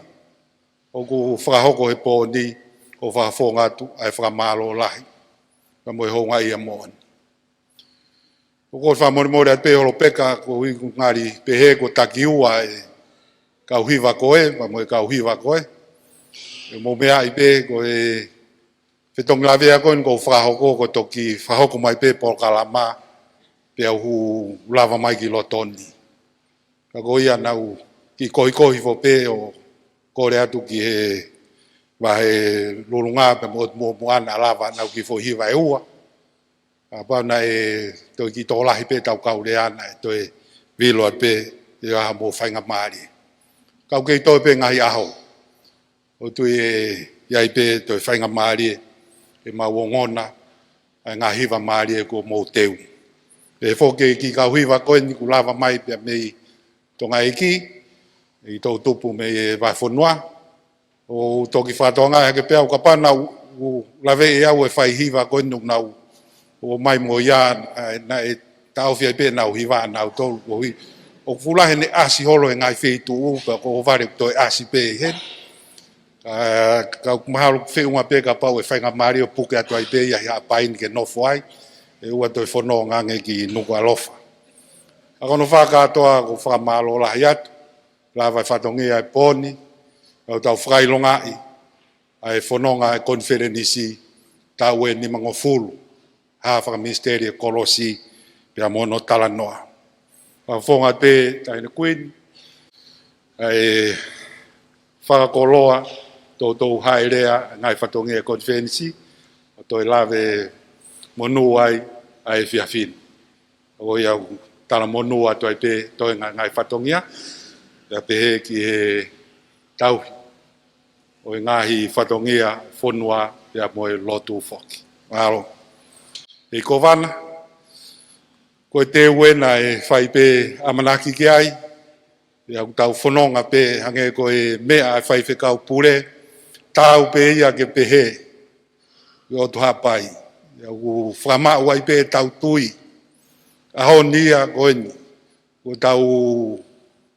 o ku whakahoko he pōni, o whakawhonga atu ai whakamalo lahi. Ka moe honga ia moan. O koe whamore at peholo peka, ko hiku ngari pehe ko takiua e kauhiwa koe, ka moe kauhiwa koe. E mo mea i pe ko e whetong lawea koe ko whahoko ko toki whahoko mai pe por kalama, pe au hu lava mai ki lotoni. Ka ko ia nau ki kohi fo pe o kore atu ki he wahe lulunga pe mo ana lava na ki fo hi vai ua apa na e to ki to lahi pe tau kau le ana to e vilo pe ia mo fainga mari kau ke to pe ngai aho o tu e ia pe to fainga mari e ma wongona nga hiva mari ko mo teu e fo ke ki ka hiva ko ni ku lava mai pe me tonga iki i to tupu me va fonwa o to ki fa tonga ke pe ka pa na u lave ia o fai hiva ko nu na o mai mo ya na e tau fia pe na hiva na to o fula hene asi holo ngai fe tu u ko vare to asi pe he ka mahalo fe unha pe ka pau e fainga mario puke atu ai pe ia Haa'api ke no foi e ua to fono ngange ki nuku alofa a kono faka toa ko FAKAMALO la yat la vai fatongi ai poni o tau frai longa ai fononga e Konifelenisi tau e ni mangofulu ha Fakamisiteli Kolosi pe mono talanoa pa fonga pe tai ne queen ai whakakoloa tō haerea ngai whatongi e Konifelenisi o tō lave monu ai whiawhin. O ia tala monu atu ai pe tō ngai whatongia ia pe he ki he tauhi. O ngahi whatongia whonua ia moe lotu whoki. Aro. E kovana ko te wena e whai pe amanaki ki ai ia tau whanonga pe hange ko e mea e whai whekau pure tau pe ia ke pehe yo tu hapai ya u frama wai pe tau tui a honia koini ko tau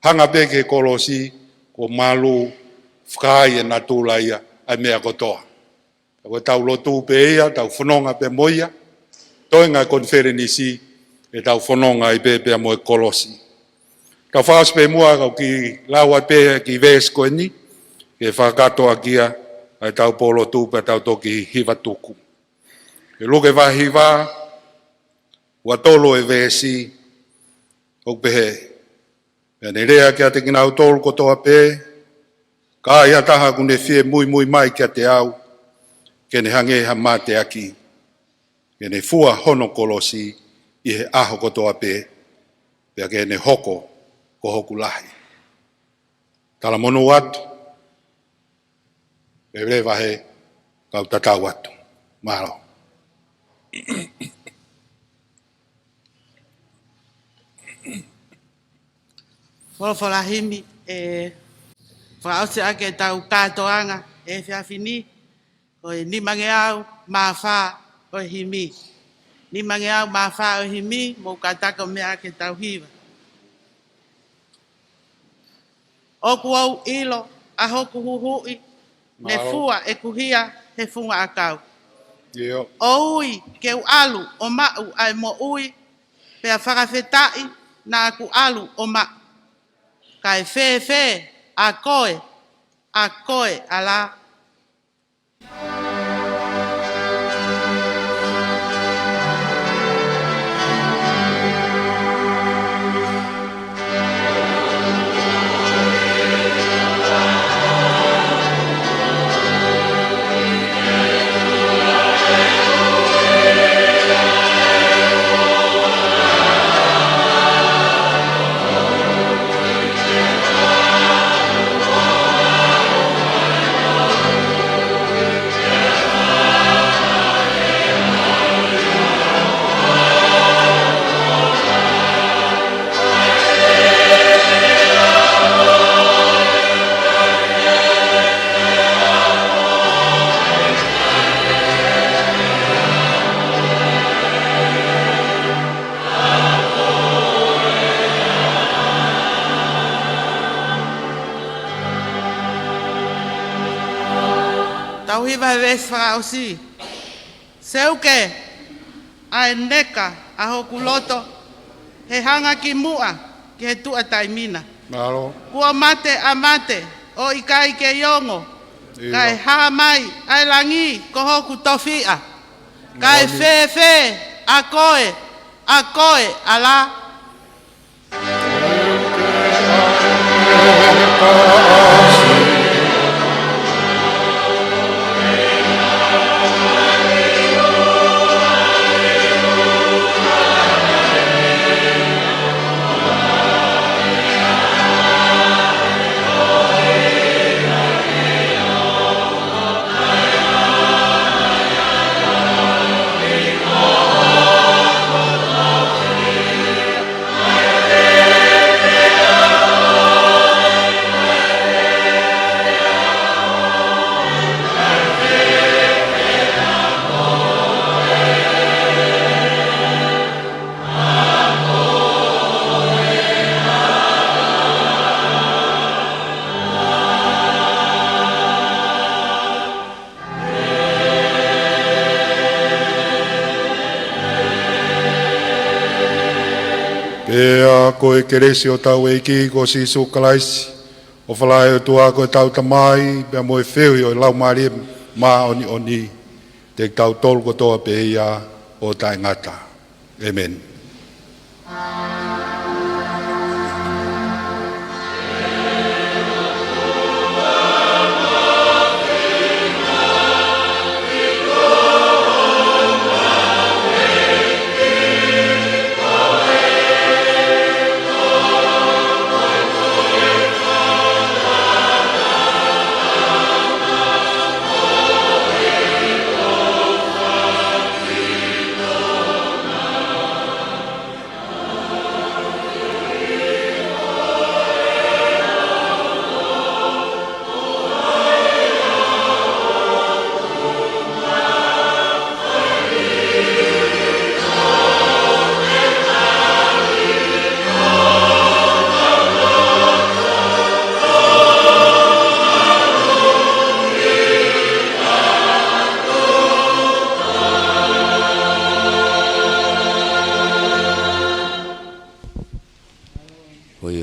hanga pe ke Kolosi ko malu fkai e natulaia ai mea kotoa ko tau lotu pe ia tau fononga pe moia toinga Konifelenisi e tau fononga i pe mo Kolosi tau fas pe mua ki lawa pe ki ves koini ke whakato akia ai tau Pōlotu pe tau toki hiva tuku. E luke wa hiva, ua tolo e vesi, o pehe. E ne rea kia te kina au tolu kotoa pe, ka ia taha kune fie mui mai kia te au, ke ne hange ha mate aki. Ke ne fua Hono Kolosi i he aho kotoa pe, pia ke ne hoko ko hoku lahi. Tala monu atu, e rewa he kau tatau atu. Mahalo. Whawhalahimi e whaose ake tau kātoanga e whiawhini o e nimange au mawha o e himi. Nimange au mawha o e himi mō kātaka mea ake tau hiwa. Oku au ilo a hoku huhui ne fua e kuhia he funga akau. O ui ke u alu o mau ai mo ui pea Fakafeta'i na aku alu o mau. Kai fe a koe ala. Tauhiva Wesleyan Seuke ai neka a hoku loto he hanga ki mua ki he tua taimina. Mahalo. Kua mate a mate o ikai ke yongo. Kai haa mai ai langi ko hoku tofia. Kai fe a koe ala. Pea koe keresi o tau eiki ko sisu kalaisi. O whalai o tua koe tau tamai, pea moe whiu o lau maari maa oni oni. Te tau tolu ko toa pe ia o tai ngata. Amen.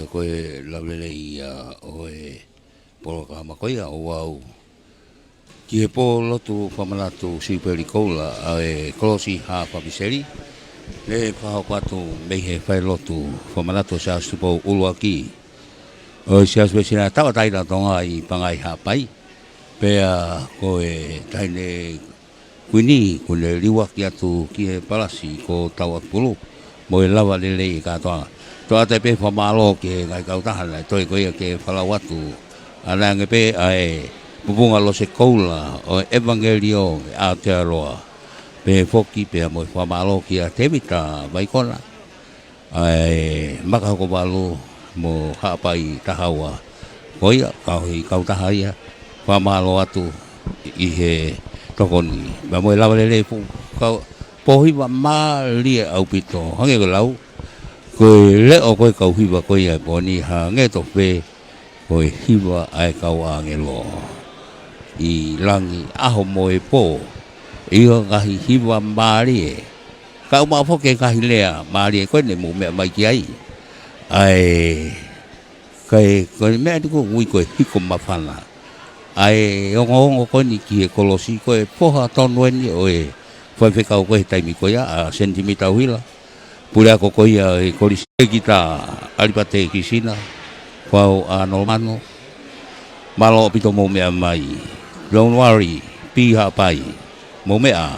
Koe laulele i oe poloka makoia o wau. Ki he Pōlotu Fakamanatu Siupeli Koula e Kolosi Haa'api. Le whahau patu mei he Falelotu Fakamanatu Siasi Tupou uluaki. O Siasi Wesleyan tawa taina Tonga i Pangai Haa'api. Pea koe taine kuini kune liwaki atu ki he palasi ko tawa pulu. Mo e lawa lele i katoa. Toa te pe whamalo ke ngai kautahana, toi koia ke whalawatu. Ana nge pe ai pupunga lo se Koula o Evangelio e Aotearoa. Pe foki pe mo whamalo ki a tevita vaikona. Ai makahoko walu mo Haa'api tahaua. Koia kauhi kautahaia whamalo atu i he tokoni. Ma mo e lawalele pohi wa maalia au pito. Hange ko lau. Koe leo koe kau hiwa koe ai poni ha nge to pe koe hiwa ai kau angelo i langi aho moe po iyo ngahi hiwa maarie kau maafoke ngahi lea maarie koe ne mo mea mai ki ai koe mea tiko ngui koe hiko mawhana ai ongo koe ni ki he Kolosi koe poha tonueni oe whaiwhekau koe taimi koe a sentimita huila Pulela'a ko koia e kolisi kita alipate kisina kwao anomano malo pito mo mea mai don't worry pi Haa'api mo mea